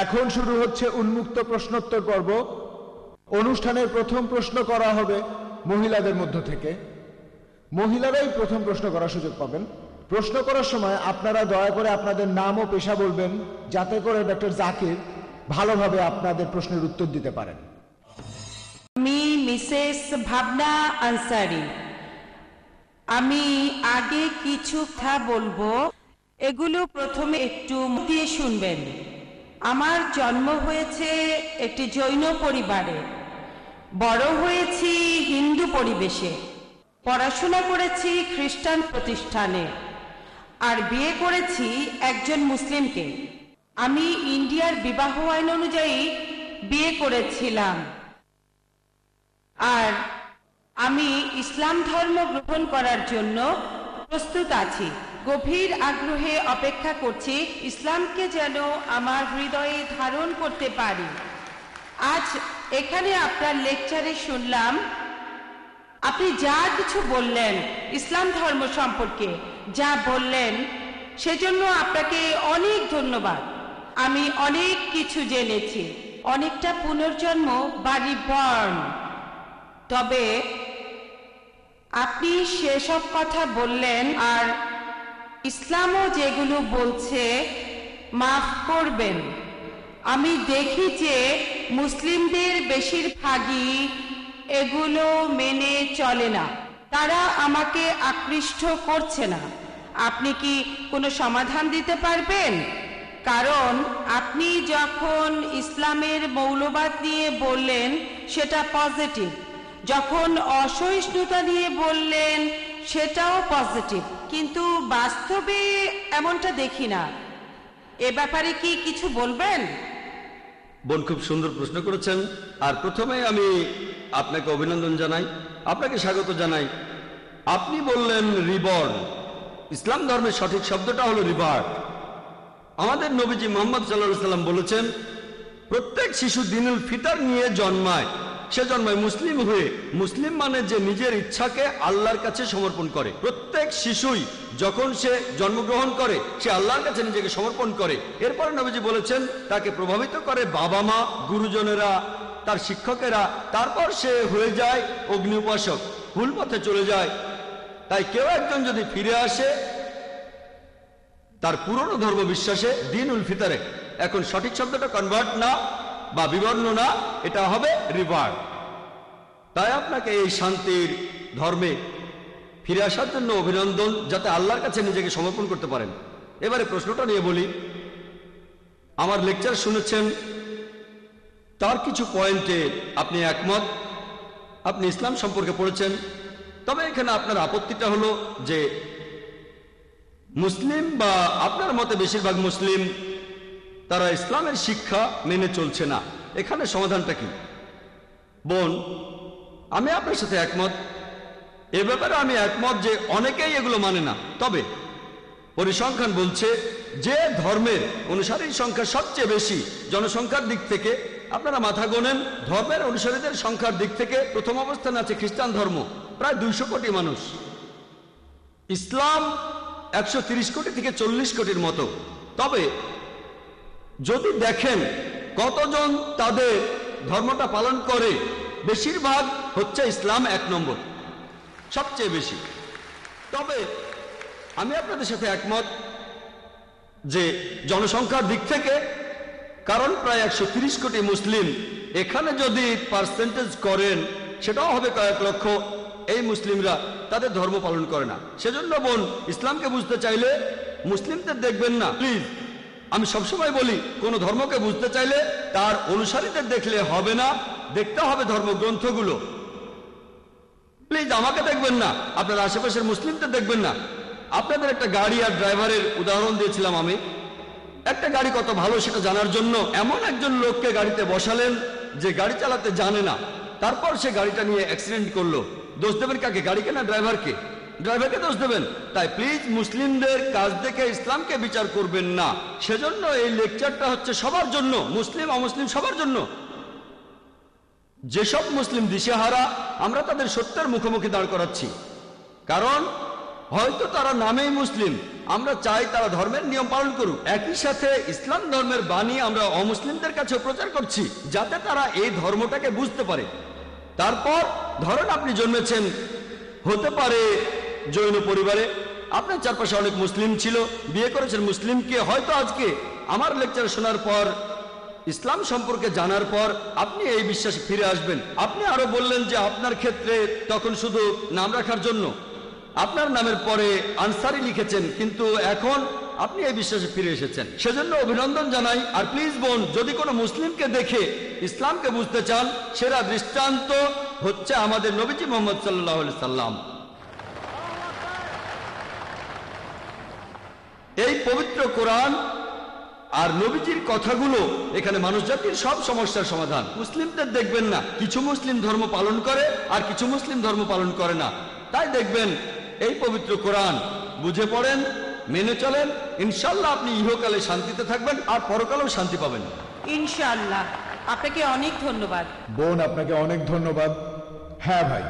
এখন শুরু হচ্ছে উন্মুক্ত প্রশ্নোত্তর পর্ব। অনুষ্ঠানের প্রথম প্রশ্ন করা হবে মহিলাদের মধ্য থেকে। মহিলারাই প্রথম প্রশ্ন করার সুযোগ পাবেন। প্রশ্ন করার সময় আপনারা দয়া করে আপনাদের নাম ও পেশা বলবেন, যাতে করে ডক্টর জাকির ভালোভাবে আপনাদের প্রশ্নের উত্তর দিতে পারেন। আমি মিসেস ভাবনা আনসারি। আমি আগে কিছু কথা বলবো, এগুলো প্রথমে একটু দিয়ে শুনবেন। আমার জন্ম হয়েছে একটি জৈন পরিবারে, বড় হয়েছি হিন্দু পরিবেশে, পড়াশোনা করেছি খ্রিস্টান প্রতিষ্ঠানে, আর বিয়ে করেছি একজন মুসলিমকে। আমি ইন্ডিয়ার বিবাহ আইন অনুযায়ী বিয়ে করেছিলাম, আর আমি ইসলাম ধর্ম গ্রহণ করার জন্য প্রস্তুত আছি। গভীর আগ্রহে অপেক্ষা করছি ইসলামকে যেন আমার হৃদয়ে ধারণ করতে পারি। আজ এখানে আপনার লেকচারে শুনলাম আপনি যা কিছু বললেন ইসলাম ধর্ম সম্পর্কে, যা বললেন সেজন্য আপনাকে অনেক ধন্যবাদ। আমি অনেক কিছু জেনেছি, অনেকটা পুনর্জন্ম বা রিবর্ন। তবে আপনি সেসব কথা বললেন, আর ইসলামও যেগুলো বলছে মাফ করবেন, আমি দেখি যে মুসলিমদের বেশিরভাগই এগুলো মেনে চলে না। তারা আমাকে আকৃষ্ট করছে না। আপনি কি কোনো সমাধান দিতে পারবেন? কারণ আপনি যখন ইসলামের মৌলবাদ নিয়ে বললেন সেটা পজিটিভ, যখন অসহিষ্ণুতা নিয়ে বললেন সেটাও পজিটিভ, কিন্তু বাস্তবে এমনটা দেখি না। এ ব্যাপারে কি কিছু বলবেন? বোন খুব সুন্দর প্রশ্ন করেছেন। আর প্রথমে আমি আপনাকে অভিনন্দন জানাই, আপনাকে স্বাগত জানাই। আপনি বললেন রিবর্ন। ইসলাম ধর্মের সঠিক শব্দটা হলো রিবার্থ। আমাদের নবীজি মুহাম্মদ সাল্লাল্লাহু আলাইহি সাল্লাম বলেছেন, প্রত্যেক শিশু দিনুল ফিতর নিয়ে জন্মায়। সে জন্মায় মুসলিম হয়ে। মুসলিম মানে যে নিজের ইচ্ছাকে আল্লাহর কাছে সমর্পণ করে। প্রত্যেক শিশুই যখন সে জন্মগ্রহণ করে সে আল্লাহর কাছে নিজেকে সমর্পণ করে। এরপরে নবীজি বলেছেন তাকে প্রভাবিত করে বাবা মা, গুরুজনেরা, তার শিক্ষকেরা। তারপর সে হয়ে যায় অগ্নি উপাসক, ভুল পথে চলে যায়। তাই কেউ একজন যদি ফিরে আসে তার পুরনো ধর্ম বিশ্বাসে, দ্বীনুল ফিতরে, এখন সঠিক শব্দটা কনভার্ট না বা বিবর্ণ না, এটা হবে রিভার্ট। তাই আপনাকে এই শান্তির ধর্মে ফিরে আসার জন্য অভিনন্দন, যাতে আল্লাহর কাছে নিজেকে সমর্পণ করতে পারেন। এবারে প্রশ্নটা নিয়ে বলি। আমার লেকচার শুনেছেন, তার কিছু পয়েন্টে আপনি একমত, আপনি ইসলাম সম্পর্কে পড়েছেন। তবে এখানে আপনার আপত্তিটা হলো যে মুসলিম বা আপনার মতে বেশিরভাগ মুসলিম তারা ইসলামের শিক্ষা মেনে চলছে না। এখানে সমাধানটা কি? বোন, আমি আপনার সাথে একমত। এ ব্যাপারে আমি একমত যে অনেকেই এগুলো মানে না। তবে পরিসংখ্যান বলছে যে ধর্মের অনুসারীর সংখ্যা সবচেয়ে বেশি জনসংখ্যার দিক থেকে, আপনারা মাথা গোনেন, ধর্মের অনুসারীদের সংখ্যার দিক থেকে প্রথম অবস্থানে আছে খ্রিস্টান ধর্ম, প্রায় 200 কোটি মানুষ। ইসলাম 130 কোটি থেকে 40 কোটির মতো। তবে যদি দেখেন কতজন তাদের ধর্মটা পালন করে, বেশিরভাগ হচ্ছে ইসলাম 1 নম্বর, সবচেয়ে বেশি। তবে আমি আপনাদের সাথে একমত যে জনসংখ্যার দিক থেকে, কারণ প্রায় 130 কোটি মুসলিম, এখানে যদি পার্সেন্টেজ করেন সেটাও হবে কয়েক লক্ষ। এই মুসলিমরা তাদের ধর্ম পালন করে না। সেজন্য বোন, ইসলামকে বুঝতে চাইলে মুসলিমদের দেখবেন না, প্লিজ। আমি সবসময় বলি, কোন ধর্মকে বুঝতে চাইলে তার অনুসারীদের দেখলে হবে না, দেখতে হবে ধর্মগ্রন্থগুলো। প্লিজ আমাকে দেখবেন না, আপনার আশেপাশের মুসলিমদের দেখবেন না। আপনাদের একটা গাড়ি আর ড্রাইভারের উদাহরণ দিয়েছিলাম আমি। একটা গাড়ি কত ভালো সেটা জানার জন্য এমন একজন লোককে গাড়িতে বসালেন যে গাড়ি চালাতে জানে না, তারপর সে গাড়িটা নিয়ে অ্যাক্সিডেন্ট করলো। দোষ দেবেন কাকে? গাড়িকে না ড্রাইভারকে? ড্রাইভারকে দোষ দেবেন। তাই প্লিজ মুসলিমদের কাজ দেখে ইসলামকে বিচার করবেন না। সেজন্য এই লেকচারটা হচ্ছে সবার জন্য, মুসলিম অমুসলিম সবার জন্য। যেসব মুসলিম দিশেহারা, আমরা তাদের সত্যের মুখোমুখি দাঁড় করাচ্ছি। কারণ হয়তো তারা নামেই মুসলিম, আমরা চাই তারা ধর্মের নিয়ম পালন করুক। একই সাথে ইসলাম ধর্মের বাণী আমরা অমুসলিমদের কাছে প্রচার করছি, যাতে তারা এই ধর্মটাকে বুঝতে পারে। তারপর ধরেন আপনি জন্মেছেন হতে পারে জৈন পরিবারে, আপনার চারপাশে অনেক মুসলিম ছিল, বিয়ে করেছেন মুসলিমকে। হয়তো আজকে আমার লেকচার শোনার পর, ইসলাম সম্পর্কে জানার পর আপনি এই বিশ্বাসে ফিরে আসবেন। আপনি আরো বললেন যে আপনার ক্ষেত্রে তখন শুধু নাম রাখার জন্য আপনার নামের পরে আনসারি লিখেছেন, কিন্তু এখন আপনি এই বিশ্বাসে ফিরে এসেছেন, সেজন্য অভিনন্দন জানাই। আর প্লিজ বোন, যদি কোনো মুসলিমকে দেখে ইসলামকে বুঝতে চান, সেরা দৃষ্টান্ত হচ্ছে আমাদের নবীজি মুহাম্মদ সাল্লাল্লাহু আলাইহি সাল্লাম। এই পবিত্র কোরআন আর নবীজির কথাগুলো এখানে মানুষ জাতির সব সমস্যার সমাধান। মুসলিমদের দেখবেন না কিছু মুসলিম ধর্ম পালন করে আর কিছু মুসলিম ধর্ম পালন করে না, তাই দেখবেন এই পবিত্র কোরআন বুঝে পড়েন, মেনে চলেন, ইনশাল্লাহ আপনি ইহকালে শান্তিতে থাকবেন আর পরকালেও শান্তি পাবেন ইনশাআল্লাহ। আপনাকে অনেক ধন্যবাদ। বোন, আপনাকে অনেক ধন্যবাদ। হ্যাঁ ভাই।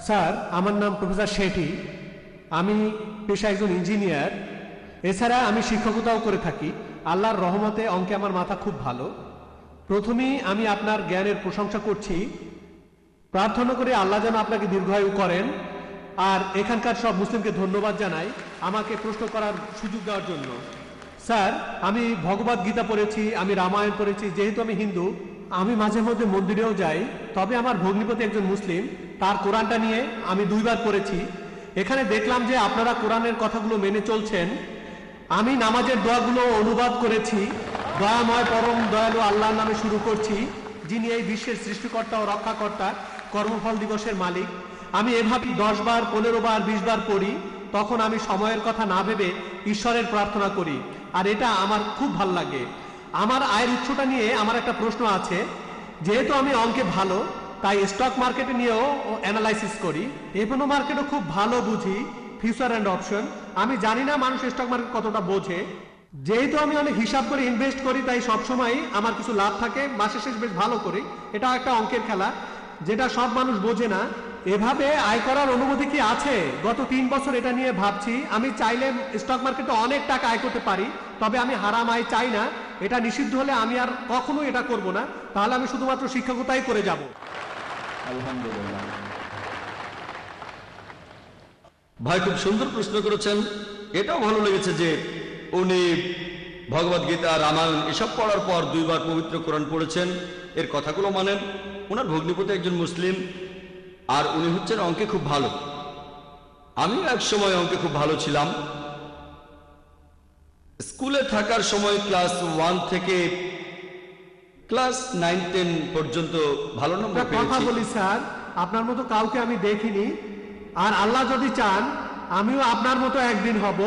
স্যার, আমার নাম প্রফেসর শেঠি। আমি পেশা একজন ইঞ্জিনিয়ার, এছাড়া আমি শিক্ষকতাও করে থাকি। আল্লাহর রহমতে অঙ্কে আমার মাথা খুব ভালো। প্রথমেই আমি আপনার জ্ঞানের প্রশংসা করছি, প্রার্থনা করে আল্লাহ যেন আপনাকে দীর্ঘায়ু করেন। আর এখানকার সব মুসলিমকে ধন্যবাদ জানাই আমাকে প্রশ্ন করার সুযোগ দেওয়ার জন্য। স্যার, আমি ভগবদ গীতা পড়েছি, আমি রামায়ণ পড়েছি। যেহেতু আমি হিন্দু, আমি মাঝে মধ্যে মন্দিরেও যাই। তবে আমার ভগ্নিপতি একজন মুসলিম, তার কোরআনটা নিয়ে আমি 2 বার পড়েছি। এখানে দেখলাম যে আপনারা কোরআনের কথাগুলো মেনে চলছেন। আমি নামাজের দোয়াগুলো অনুবাদ করেছি। দয়াময় পরম দয়ালু আল্লাহর নামে শুরু করছি, যিনি এই বিশ্বের সৃষ্টিকর্তা ও রক্ষাকর্তা, কর্মফল দিবসের মালিক। আমি এভাবে 10 বার, 15 বার, 20 বার পড়ি। তখন আমি সময়ের কথা না ভেবে ঈশ্বরের প্রার্থনা করি, আর এটা আমার খুব ভাল লাগে। আমার আয়ের উৎসটা নিয়ে আমার একটা প্রশ্ন আছে। যেহেতু আমি অঙ্কে ভালো, তাই স্টক মার্কেটে নিয়েও অ্যানালাইসিস করি। এফএনও মার্কেটও খুব ভালো বুঝি, ফিউচার অ্যান্ড অপশন। আমি জানি না মানুষ স্টক মার্কেট কতটা বোঝে। যেহেতু আমি অনেক হিসাব করে ইনভেস্ট করি, তাই সবসময় আমার কিছু লাভ থাকে, মাসের শেষ বেশ ভালো করি। এটা একটা অঙ্কের খেলা, যেটা সব মানুষ বোঝে না। এভাবে আয় করার অনুমতি কি আছে? গত 3 বছর এটা নিয়ে ভাবছি। আমি চাইলে স্টক মার্কেটে অনেক টাকা আয় করতে পারি, তবে আমি হারাম আয় চাই না। এটা নিষিদ্ধ হলে আমি আর কখনোই এটা করব না। তাহলে আমি শুধুমাত্র শিক্ষকতাই করে যাব। আলহামদুলিল্লাহ। ভাই, খুব সুন্দর প্রশ্ন করেছেন। এটাও ভালো লেগেছে যে উনি ভগবদ গীতা, রামায়ণ এসব পড়ার পর 2 বার পবিত্র কোরআন পড়েছেন, এর কথাগুলো মানেন। ওনার ভগ্নিপতি একজন মুসলিম, আর উনি হচ্ছেন অঙ্কে খুব ভালো। আমিও এক সময় অঙ্কে খুব ভালো ছিলাম। স্কুলে থাকার সময় ক্লাস 1 থেকে ক্লাস 9-10 পর্যন্ত ভালো নম্বর একটা কথা পেয়েছি। বলি স্যার, আপনার মতো কাউকে আমি দেখিনি। আর আল্লাহ যদি চান, আমিও আপনার মতো একদিন হব।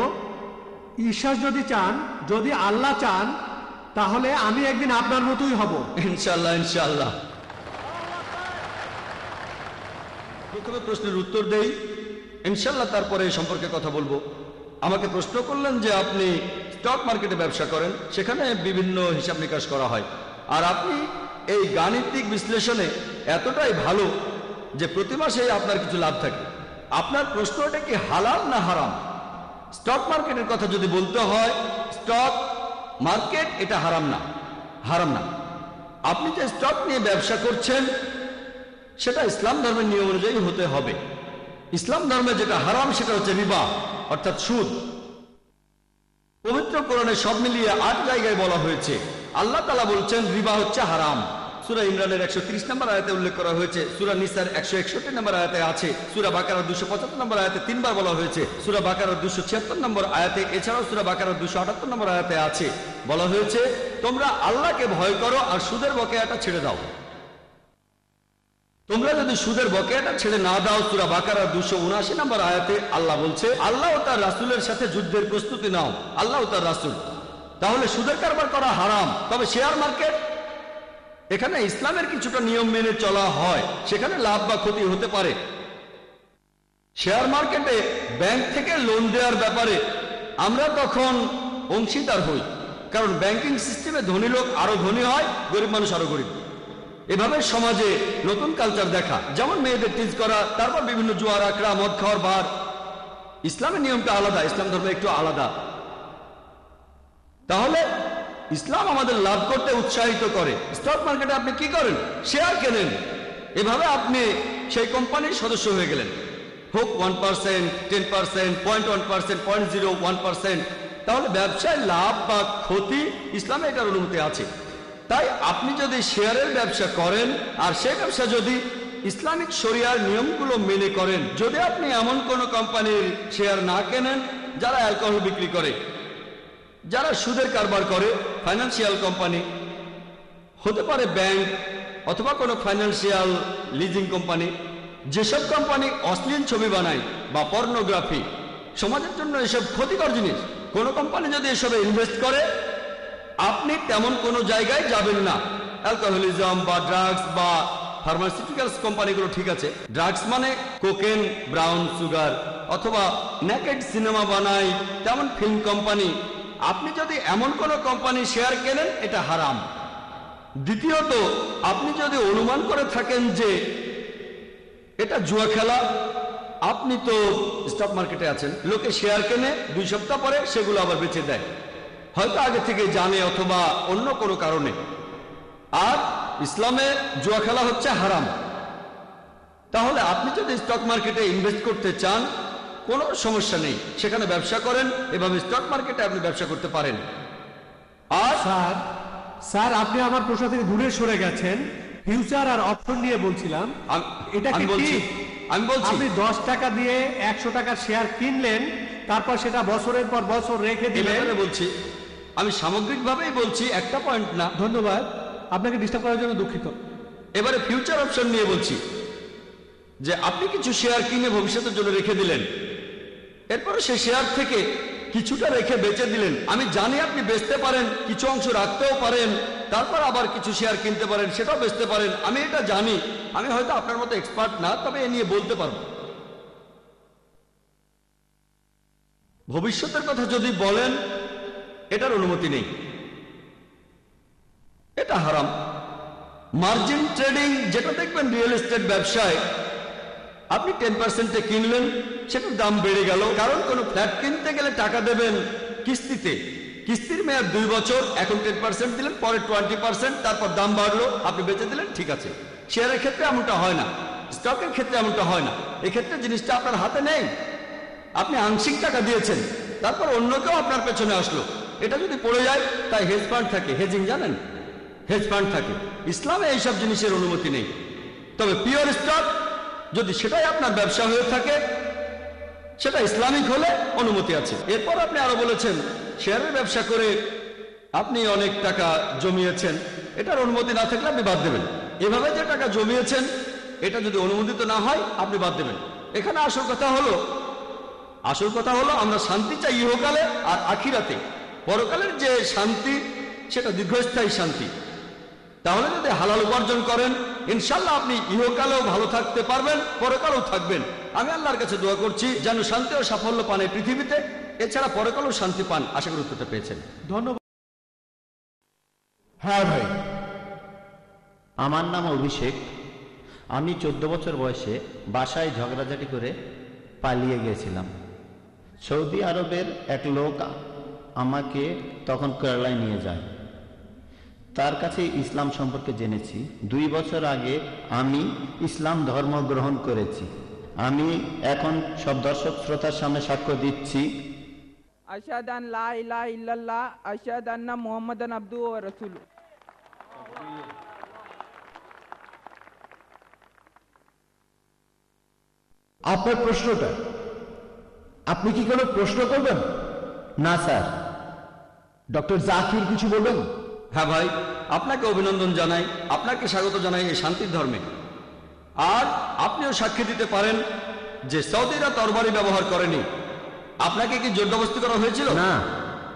ঈশ্বর যদি চান, যদি আল্লাহ চান, তাহলে আমি একদিন আপনার মতোই হব। ইনশাআল্লাহ, ইনশাআল্লাহ। প্রথমে প্রশ্নের উত্তর দেই, ইনশাআল্লাহ তারপরে এই সম্পর্কে কথা বলবো। আমাকে প্রশ্ন করলেন যে আপনি স্টক মার্কেটে ব্যবসা করেন, সেখানে বিভিন্ন হিসাব নিকাশ করা হয়, আর আপনি এই গাণিতিক বিশ্লেষণে এতটাই ভালো যে প্রতি মাসে আপনার কিছু লাভ থাকে। আপনার প্রশ্নটা কি হালাল না হারাম? স্টক মার্কেটের কথা যদি বলতে হয়, স্টক মার্কেট এটা হারাম না, হারাম না। আপনি যে স্টক নিয়ে ব্যবসা করছেন সেটা ইসলাম ধর্মের নিয়ম অনুযায়ী হতে হবে। ইসলাম ধর্মে যেটা হারাম সেটা হচ্ছে রিবা, অর্থাৎ সুদ। পবিত্র কোরআনে সব মিলিয়ে 8 জায়গায় বলা হয়েছে। আল্লাহ তাআলা বলছেন রিবা হচ্ছে হারাম। সূরা ইমরানের 130 নম্বর আয়াতে উল্লেখ করা হয়েছে, সূরা নিসার 161 নম্বর আয়াতে আছে, সূরা বাকারার 275 নম্বর আয়াতে 3 বার বলা হয়েছে, সূরা বাকারার 276 নম্বর আয়াতে, এছাড়াও সূরা বাকারার 278 নম্বর আয়াতে আছে, বলা হয়েছে তোমরা আল্লাহকে ভয় করো আর সুদের বকেয়াটা ছেড়ে দাও। তোমরা যদি সুদের বকেয়াটা ছেড়ে না দাও, সূরা বাকারার 279 নম্বর আয়াতে আল্লাহ বলছে আল্লাহ ও তার রাসূলের সাথে যুদ্ধের প্রস্তুতি নাও, আল্লাহ ও তার রাসূল। তাহলে সুদের কারবার করা হারাম। তবে শেয়ার মার্কেট, এখানে ইসলামের কিছুটা নিয়ম মেনে চলা হয়, সেখানে লাভ বা ক্ষতি হতে পারে। শেয়ার মার্কেটে ব্যাংক থেকে লোন দেওয়ার ব্যাপারে আমরা তখন অংশীদার হই, কারণ ব্যাংকিং সিস্টেমে ধনী লোক আরো ধনী হয়, গরিব মানুষ আরো গরিব। এভাবে সমাজে নতুন কালচার দেখা, যেমন মেয়েদের টিজ করা, তারপর বিভিন্ন জুয়ার আখড়া, মদ খাওয়ার বার, ইসলামের নিয়মটা আলাদা, ইসলাম ধর্ম একটু আলাদা। তাহলে ইসলাম আমাদের লাভ করতে উৎসাহিত করে। স্টক মার্কেটে আপনি কি করেন? শেয়ার কেনেন। এভাবে আপনি সেই কোম্পানির সদস্য হয়ে গেলেন, হোক 1%, 10%, 0.1%, 0.01%। তাহলে ব্যবসায় লাভ বা ক্ষতি ইসলামে এটার অনুমতি আছে। তাই আপনি যদি শেয়ারের ব্যবসা করেন আর সেই ব্যবসা যদি ইসলামিক শরিয়ার নিয়মগুলো মেনে করেন, যদি আপনি এমন কোনো কোম্পানির শেয়ার না কেনেন যারা অ্যালকোহল বিক্রি করে, যারা সুদের কারবার করে, ফাইন্যান্সিয়াল কোম্পানি হতে পারে, ব্যাংক অথবা কোনো ফাইন্যান্সিয়াল লিজিং কোম্পানি, যেসব কোম্পানি অশ্লীল ছবি বানায় বা পর্নোগ্রাফি, সমাজের জন্য এসব ক্ষতিকর জিনিস, কোনো কোম্পানি যদি এসবে ইনভেস্ট করে, আপনি তেমন কোনো জায়গায় যাবেন না। অ্যালকোহলিজম বা ড্রাগস বা ফার্মাসিউটিক্যালস কোম্পানিগুলো ঠিক আছে। ড্রাগস মানে কোকেন, ব্রাউন সুগার অথবা নেকেড সিনেমা বানায় তেমন ফিল্ম কোম্পানি, আপনি যদি এমন কোনো কোম্পানি শেয়ার কেনেন এটা হারাম। দ্বিতীয়ত, আপনি যদি অনুমান করে থাকেন যে এটা জুয়া খেলা, আপনি তো স্টক মার্কেটে আছেন, লোকে শেয়ার কেনে 2 সপ্তাহ পরে সেগুলো আবার বেচে দেয়, হয়তো আগে থেকে জানে অথবা অন্য কোনো কারণে। আর ইসলামে জুয়া খেলা হচ্ছে হারাম। তাহলে আপনি যদি স্টক মার্কেটে ইনভেস্ট করতে চান কোনো সমস্যা নেই, সেখানে ব্যবসা করেন, এভাবে স্টক মার্কেটে আপনি ব্যবসা করতে পারেন। আর স্যার আপনি আমার প্রশ্ন থেকে দূরে সরে গেছেন। ফিউচার আর অপশন নিয়ে বলছিলাম, এটা কি ঠিক? আমি বলছি আপনি 10 টাকা দিয়ে 100 টাকার শেয়ার কিনলেন, তারপর সেটা বছরের পর বছর রেখে দিলেন। বলছি, আমি সামগ্রিকভাবেই বলছি, একটা পয়েন্ট না। ধন্যবাদ, আপনাকে ডিস্টার্ব করার জন্য দুঃখিত। এবারে ফিউচার অপশন নিয়ে বলছি যে আপনি কিছু শেয়ার কিনে ভবিষ্যতের জন্য রেখে দিলেন, এরপরে সেই শেয়ার থেকে কিছুটা রেখে বেচে দিলেন। আমি জানি আপনি বেচতে পারেন, কিছু অংশ রাখতেও পারেন, তারপর আবার কিছু শেয়ার কিনতে পারেন, সেটাও বেচতে পারেন। আমি এটা জানি, আমি হয়তো আপনার মতো এক্সপার্ট না, তবে এ নিয়ে বলতে পারবো। ভবিষ্যতের কথা যদি বলেন, এটার অনুমতি নেই, এটা হারাম। মার্জিন ট্রেডিং, যেটা দেখবেন রিয়েল এস্টেট ব্যবসায়, আপনি 10%-এ কিনলেন, সেটার দাম বেড়ে গেল, কারণ কোনো ফ্ল্যাট কিনতে গেলে টাকা দেবেন কিস্তিতে, কিস্তির মেয়াদ 2 বছর, এখন 10% দিলেন, পরে 20%, তারপর দাম বাড়লো, আপনি বেচে দিলেন, ঠিক আছে। শেয়ারের ক্ষেত্রে এমনটা হয় না, স্টকের ক্ষেত্রে এমনটা হয় না। এক্ষেত্রে জিনিসটা আপনার হাতে নেই, আপনি আংশিক টাকা দিয়েছেন, তারপর অন্য কেউ আপনার পেছনে আসলো, এটা যদি পড়ে যায়, তাই হেজ ফান্ড থাকে, হেজিং জানেন, হেজ ফান্ড থাকে। ইসলামে এইসব জিনিসের অনুমতি নেই। তবে পিওর স্টক, যদি সেটাই আপনার ব্যবসা হয়ে থাকে, সেটা ইসলামিক হলে অনুমতি আছে। এরপর আপনি আরো বলেছেন শেয়ারের ব্যবসা করে আপনি অনেক টাকা জমিয়েছেন, এটার অনুমতি না থাকলে আপনি বাদ দেবেন। এভাবে যে টাকা জমিয়েছেন এটা যদি অনুমোদিত না হয় আপনি বাদ দেবেন। এখানে আসল কথা হলো আমরা শান্তি চাই ইহকালে আর আখিরাতে। পরকালের যে শান্তি সেটা দীর্ঘস্থায়ী শান্তি। তাহলে যদি হালাল উপার্জন করেন, ইনশাল্লাহ আপনি ইহকালেও ভালো থাকতে পারবেন, পরকালেও থাকবেন। আমি আল্লাহর কাছে দোয়া করছি যেন শান্তি ও সাফল্য পান এই পৃথিবীতে, এছাড়া পরকালেও শান্তি পান। আশা করি উত্তরটা পেয়েছেন। ধন্যবাদ। হ্যাঁ ভাই। আমার নাম অভিষেক। আমি 14 বছর বয়সে বাসায় ঝগড়াঝাটি করে পালিয়ে গিয়েছিলাম। সৌদি আরবের এক লোক আমাকে তখন কেরালায় নিয়ে যায়। তার কাছে ইসলাম সম্পর্কে জেনেছি। 2 বছর আগে আমি ইসলাম ধর্ম গ্রহণ করেছি। আমি এখন সব দর্শক শ্রোতার সামনে সাক্ষ্য দিচ্ছি, আশহাদু আন লা ইলাহা ইল্লাল্লাহ, আশহাদু আন্না মুহাম্মাদান আবদুহু ওয়া রাসূলুহু। আপনার প্রশ্নটা, আপনি কি কোনো প্রশ্ন করবেন? না স্যার। ডক্টর জাকির কিছু বলবেন? হ্যাঁ ভাই, আপনাকে অভিনন্দন জানাই, আপনাকে স্বাগত জানাই এই শান্তির ধর্মে। আর আপনিও সাক্ষী দিতে পারেন যে সৌদিরা তরবারি ব্যবহার করেনি। আপনাকে কি জোরজবস্তি করা হয়েছিল? না।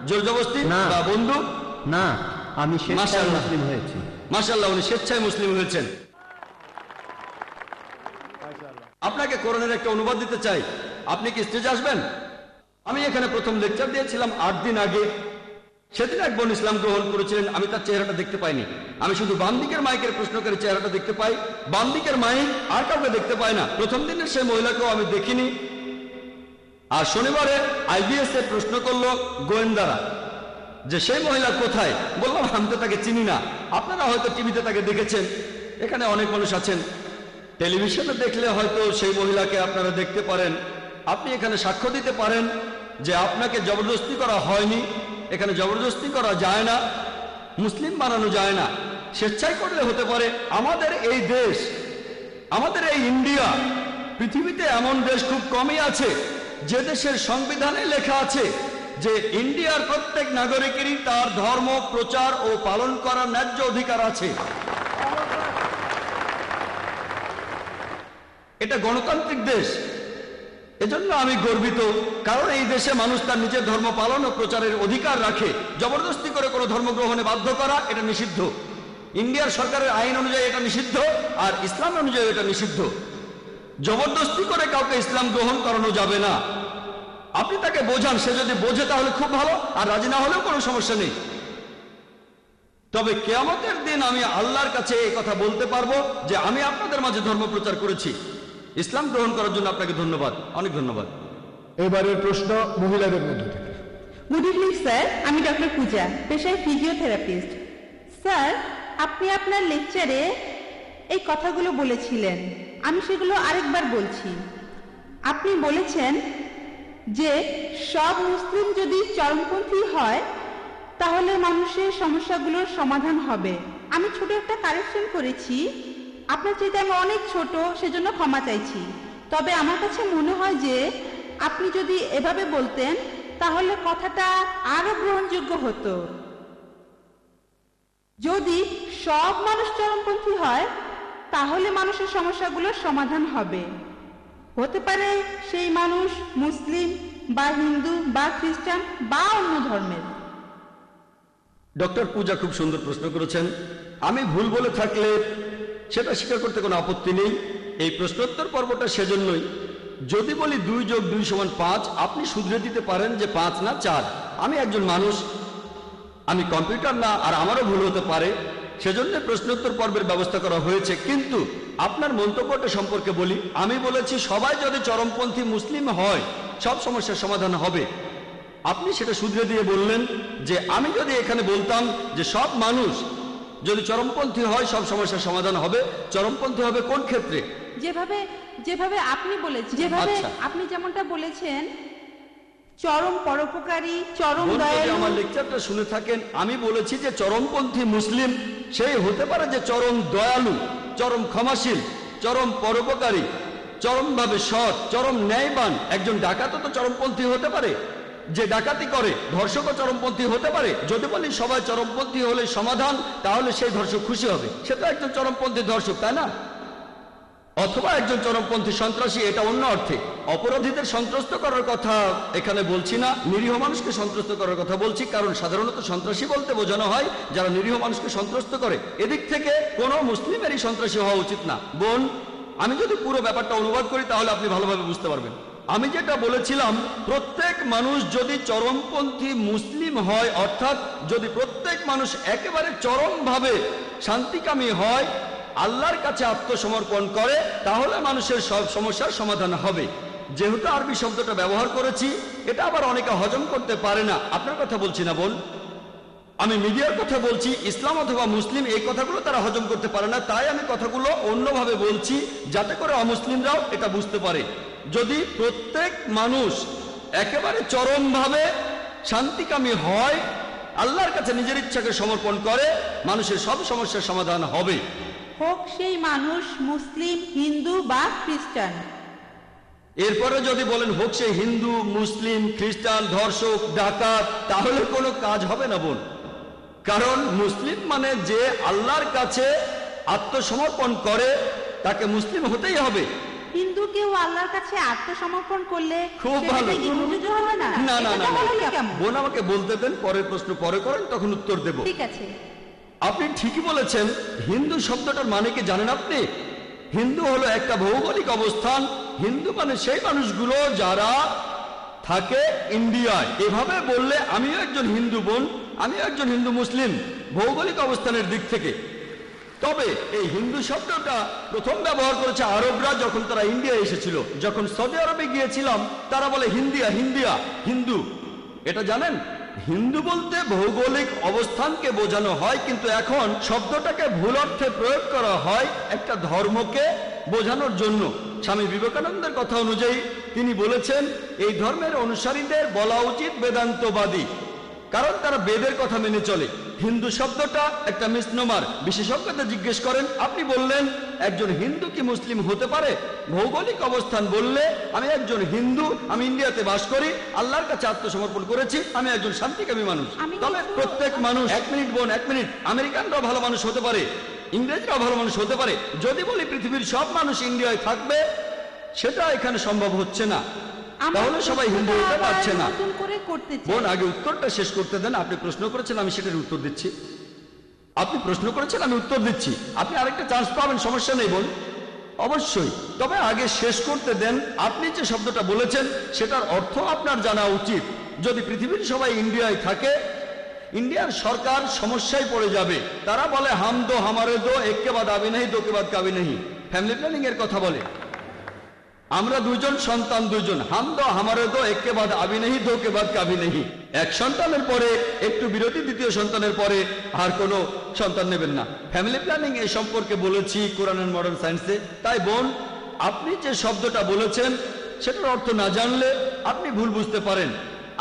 জোরজবস্তি না। বা বন্ধু? না, আমি স্বেচ্ছায় মাশাআল্লাহ। মুসলিম হয়েছি। মাশাআল্লাহ, উনি স্বেচ্ছায় মুসলিম হয়েছেন। আপনাকে কোরআনের একটা অনুবাদ দিতে চাই, আপনি কি স্টেজে আসবেন? আমি এখানে প্রথম লেকচার দিয়েছিলাম 8 দিন আগে। সেদিন এক বোন ইসলাম গ্রহণ করেছিলেন, আমি তার চেহারাটা দেখতে পাইনি। আমি শুধু বাম দিকের মাইকের প্রশ্নকারী চেহারাটা দেখতে পাই, বাম দিকের মাইক আর কাউকে দেখতে পাই না। প্রথম দিনের সেই মহিলাকেও আমি দেখিনি। আর শনিবারে আইবিএস এ প্রশ্ন করলো গোয়েন্দারা যে সেই মহিলা কোথায়। বললাম আমি তো তাকে চিনি না, আপনারা হয়তো টিভিতে তাকে দেখেছেন, এখানে অনেক মানুষ আছেন, টেলিভিশনে দেখলে হয়তো সেই মহিলাকে আপনারা দেখতে পারেন। আপনি এখানে সাক্ষ্য দিতে পারেন যে আপনাকে জবরদস্তি করা হয়নি, এখানে জবরদস্তি করা যায় না, মুসলিম বানানো যায় না, স্বেচ্ছায় করলে হতে পারে। আমাদের এই দেশ, আমাদের এই ইন্ডিয়া, পৃথিবীতে এমন দেশ খুব কমই আছে যে দেশের সংবিধানে লেখা আছে যে ইন্ডিয়ার প্রত্যেক নাগরিকেরই তার ধর্ম প্রচার ও পালন করার ন্যায্য অধিকার আছে। এটা গণতান্ত্রিক দেশ, এজন্য আমি গর্বিত, কারণ এই দেশে মানুষ তার নিজের ধর্ম পালন ও প্রচারের অধিকার রাখে। জবরদস্তি করে কোনো ধর্ম গ্রহণে বাধ্য করা এটা নিষিদ্ধ। ইন্ডিয়ার সরকারের আইন অনুযায়ী এটা নিষিদ্ধ, আর ইসলাম অনুযায়ী এটা নিষিদ্ধ। জবরদস্তি করে কাউকে ইসলাম গ্রহণ করানো যাবে না। আপনি তাকে বোঝান, সে যদি বোঝে তাহলে খুব ভালো, আর রাজি না হলেও কোনো সমস্যা নেই। তবে কিয়ামতের দিন আমি আল্লাহর কাছে এই কথা বলতে পারবো যে আমি আপনাদের মাঝে ধর্ম প্রচার করেছি। ইসলাম গ্রহণ করার জন্য আপনাকে ধন্যবাদ, অনেক ধন্যবাদ। এবারের প্রশ্ন মহিলাদের মধ্য থেকে। গুড ইভিনিং স্যার, আমি ডক্টর পূজা, পেশায় ফিজিওথেরাপিস্ট। স্যার, আপনি আপনার লেকচারে এই কথাগুলো বলেছিলেন, আমি সেগুলো আরেকবার বলছি। আপনি বলেছেন যে সব মুসলিম যদি চরমপন্থী হয় তাহলে মানুষের সমস্যাগুলোর সমাধান হবে। আমি ছোট একটা কারেকশন করেছি, আপনার চাইতে আমি অনেক ছোট, সেজন্য ক্ষমা চাইছি। তবে আমার কাছে মনে হয় যে আপনি যদি এভাবে বলতেন তাহলে কথাটা আরো গ্রহণযোগ্য হতো। যদি সব মানুষ চরমপন্থী হয় তাহলে মানুষের সমস্যাগুলোর সমাধান হবে। হতে পারে সেই মানুষ মুসলিম বা হিন্দু বা খ্রিস্টান বা অন্য ধর্মের। ডক্টর পূজা খুব সুন্দর প্রশ্ন করেছেন। আমি ভুল বলে থাকলে সেটা স্বীকার করতে কোনো আপত্তি নেই। এই প্রশ্নোত্তর পর্বটা সেজন্যই, যদি বলি 2 + 2 = 5, আপনি শুধরে দিতে পারেন যে 5 না 4। আমি একজন মানুষ, আমি কম্পিউটার না, আর আমারও ভুল হতে পারে, সেজন্য প্রশ্নোত্তর পর্বের ব্যবস্থা করা হয়েছে। কিন্তু আপনার মন্তব্যটা সম্পর্কে বলি, আমি বলেছি সবাই যদি চরমপন্থী মুসলিম হয় সব সমস্যার সমাধান হবে। আপনি সেটা শুধরে দিয়ে বললেন যে আমি যদি এখানে বলতাম যে সব মানুষ যদি চরমপন্থী হয় সব সমস্যার সমাধান হবে, চরমপন্থী হবে কোন ক্ষেত্রে? যেভাবে আপনি বলেছেন, যেভাবে আপনি যেমনটা বলেছেন, চরম পরোপকারী, চরম দয়ালু। আমার লেকচারটা শুনে থাকেন, আমি বলেছি যে চরমপন্থী মুসলিম সেই হতে পারে যে চরম দয়ালু, চরম ক্ষমাশীল, চরম পরোপকারী, চরমভাবে সৎ, চরম ন্যায়বান। একজন ডাকাতও তো চরমপন্থী হতে পারে, যে ডাকাতি করে, ধর্ষকও চরমপন্থী হতে পারে। যদি বলি সবাই চরমপন্থী হলে সমাধান, তাহলে সেই ধর্ষক খুশি হবে, সে তো একজন চরমপন্থী ধর্ষক, তাই না? অথবা একজন চরমপন্থী সন্ত্রাসী, এটা অন্য অর্থে। অপরাধীদের সন্ত্রস্ত করার কথা এখানে বলছি না, নিরীহ মানুষকে সন্ত্রস্ত করার কথা বলছি, কারণ সাধারণত সন্ত্রাসী বলতে বোঝানো হয় যারা নিরীহ মানুষকে সন্ত্রস্ত করে। এদিক থেকে কোনো মুসলিমেরই সন্ত্রাসী হওয়া উচিত না। বোন, আমি যদি পুরো ব্যাপারটা অনুবাদ করি তাহলে আপনি ভালোভাবে বুঝতে পারবেন। আমি যেটা বলেছিলাম, প্রত্যেক মানুষ যদি চরমপন্থী মুসলিম হয়, অর্থাৎ যদি প্রত্যেক মানুষ একেবারে চরমভাবে শান্তিকামী হয়, আল্লাহর কাছে আত্মসমর্পণ করে, তাহলে মানুষের সব সমস্যার সমাধান হবে। যেহেতু আরবি শব্দটা ব্যবহার করেছি, এটা আবার অনেকে হজম করতে পারে না। আপনার কথা বলছি না বোন, আমি মিডিয়ার কথা বলছি। ইসলাম অথবা মুসলিম এই কথাগুলো তারা হজম করতে পারে না, তাই আমি কথাগুলো অন্যভাবে বলছি যাতে করে অমুসলিমরাও এটা বুঝতে পারে। যদি প্রত্যেক মানুষ একেবারে চরমভাবে শান্তিকামী হয়, আল্লাহর কাছে নিজের ইচ্ছাকে সমর্পণ করে, মানুষের সব সমস্যার সমাধান হবে। হোক সেই মানুষ মুসলিম, হিন্দু বা খ্রিস্টান। এরপরে যদি বলেন হোক সে হিন্দু, মুসলিম, খ্রিস্টান, ধর্ষক, ডাকাত, তাহলে কোনো কাজ হবে না বোন। কারণ মুসলিম মানে যে আল্লাহর কাছে আত্মসমর্পণ করে, তাকে মুসলিম হতেই হবে। হিন্দু কেউ আল্লাহর কাছে আত্মসমর্পণ করলে খুব ভালো। হবে না? না না না, এটা বললে কেমন? বোন আমাকে বলতে দেন, পরের প্রশ্ন পরে করেন, তখন উত্তর দেব। ঠিক আছে। আপনি ঠিকই বলেছেন। হিন্দু শব্দটার মানে কি জানেন আপনি? হিন্দু হলো একটা ভৌগোলিক অবস্থান। হিন্দু মানে সেই মানুষগুলো যারা থাকে ইন্ডিয়ায়। এভাবে বললে আমিও একজন হিন্দু বোন, আমিও একজন হিন্দু মুসলিম, ভৌগোলিক অবস্থানের দিক থেকে। তবে এই হিন্দু শব্দটা প্রথম ব্যবহার করেছে আরবরা যখন তারা ইন্ডিয়া এসেছিল। যখন সৌদি আরবে গিয়েছিলাম তারা বলে হিন্দিয়া, হিন্দিয়া, হিন্দু। এটা জানেন, হিন্দু বলতে ভৌগোলিক অবস্থানকে বোঝানো হয়, কিন্তু এখন শব্দটাকে ভুল অর্থে প্রয়োগ করা হয় একটা ধর্মকে বোঝানোর জন্য। স্বামী বিবেকানন্দের কথা অনুযায়ী তিনি বলেছেন এই ধর্মের অনুসারীদের বলা উচিত বেদান্তবাদী, কারণ তারা বেদের কথা মেনে চলে। হিন্দু শব্দটা একটা মিসনোমার। বিশেষজ্ঞদের জিজ্ঞেস করেন, আপনি বললেন একজন হিন্দু কি মুসলিম হতে পারে? ভৌগোলিক অবস্থান বললে আমি একজন হিন্দু, আমি ইন্ডিয়াতে বাস করি, আল্লাহর কাছে আত্মসমর্পণ করেছি, আমি একজন শান্তিকামী মানুষ। তবে প্রত্যেক মানুষ, এক মিনিট বোন, এক মিনিট, আমেরিকানরাও ভালো মানুষ হতে পারে, ইংরেজরাও ভালো মানুষ হতে পারে। যদি বলি পৃথিবীর সব মানুষ ইন্ডিয়ায় থাকবে, সেটা এখানে সম্ভব হচ্ছে না, তাহলে সবাই হিন্দু হতে পারছে না। বোন, আগে উত্তরটা শেষ করতে দেন। আপনি প্রশ্ন করেছেন, আমি সেটার উত্তর দিচ্ছি। আপনি প্রশ্ন করেছেন, আমি উত্তর দিচ্ছি। আপনি আরেকটা চান্স পাবেন, সমস্যা নেই বোন, অবশ্যই। তবে আগে শেষ করতে দেন। আপনি যে শব্দটা বলেছেন সেটার অর্থ আপনার জানা উচিত। যদি পৃথিবীর সবাই ইন্ডিয়ায় থাকে, ইন্ডিয়ার সরকার সমস্যায় পড়ে যাবে। তারা বলে হাম দো হামারে দো, এককে বাদ আবি নেই, দোকে বাদ কাবি নেই। ফ্যামিলি প্ল্যানিং এর কথা বলে, আমরা দুজন সন্তান, দুজন, হাম দো হামারে দো, এককে বাদ আবি নেই, দোকে বাদ কাবি নেই। এক সন্তানের পরে একটু বিরতি, দ্বিতীয় সন্তানের পরে আর কোনো সন্তান নেবেন না। ফ্যামিলি প্ল্যানিং এই সম্পর্কে বলেছি কোরআন এন্ড মডার্ন সায়েন্সে। তাই বোন, আপনি যে শব্দটা বলেছেন সেটার অর্থ না জানলে আপনি ভুল বুঝতে পারেন।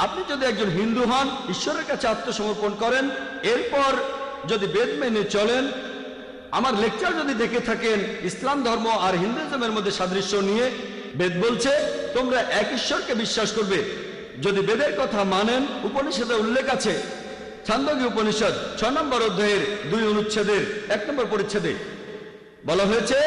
আপনি যদি একজন হিন্দু হন, ঈশ্বরের কাছে আত্মসমর্পণ করেন, এরপর যদি বেদ মেনে চলেন, আমার লেকচার যদি দেখে থাকেন ইসলাম ধর্ম আর হিন্দুইজমের মধ্যে সাদৃশ্য নিয়ে, বেদ বলছে তোমরা এক ঈশ্বরকে বিশ্বাস করবে। যদি বেদের কথা মানেন, উপনিষদে উল্লেখ আছে, ছান্দোগ্য উপনিষদ 6 নম্বর অধ্যায়ের 2 অনুচ্ছেদের 1 নম্বর পরিচ্ছেদে বলা হয়েছে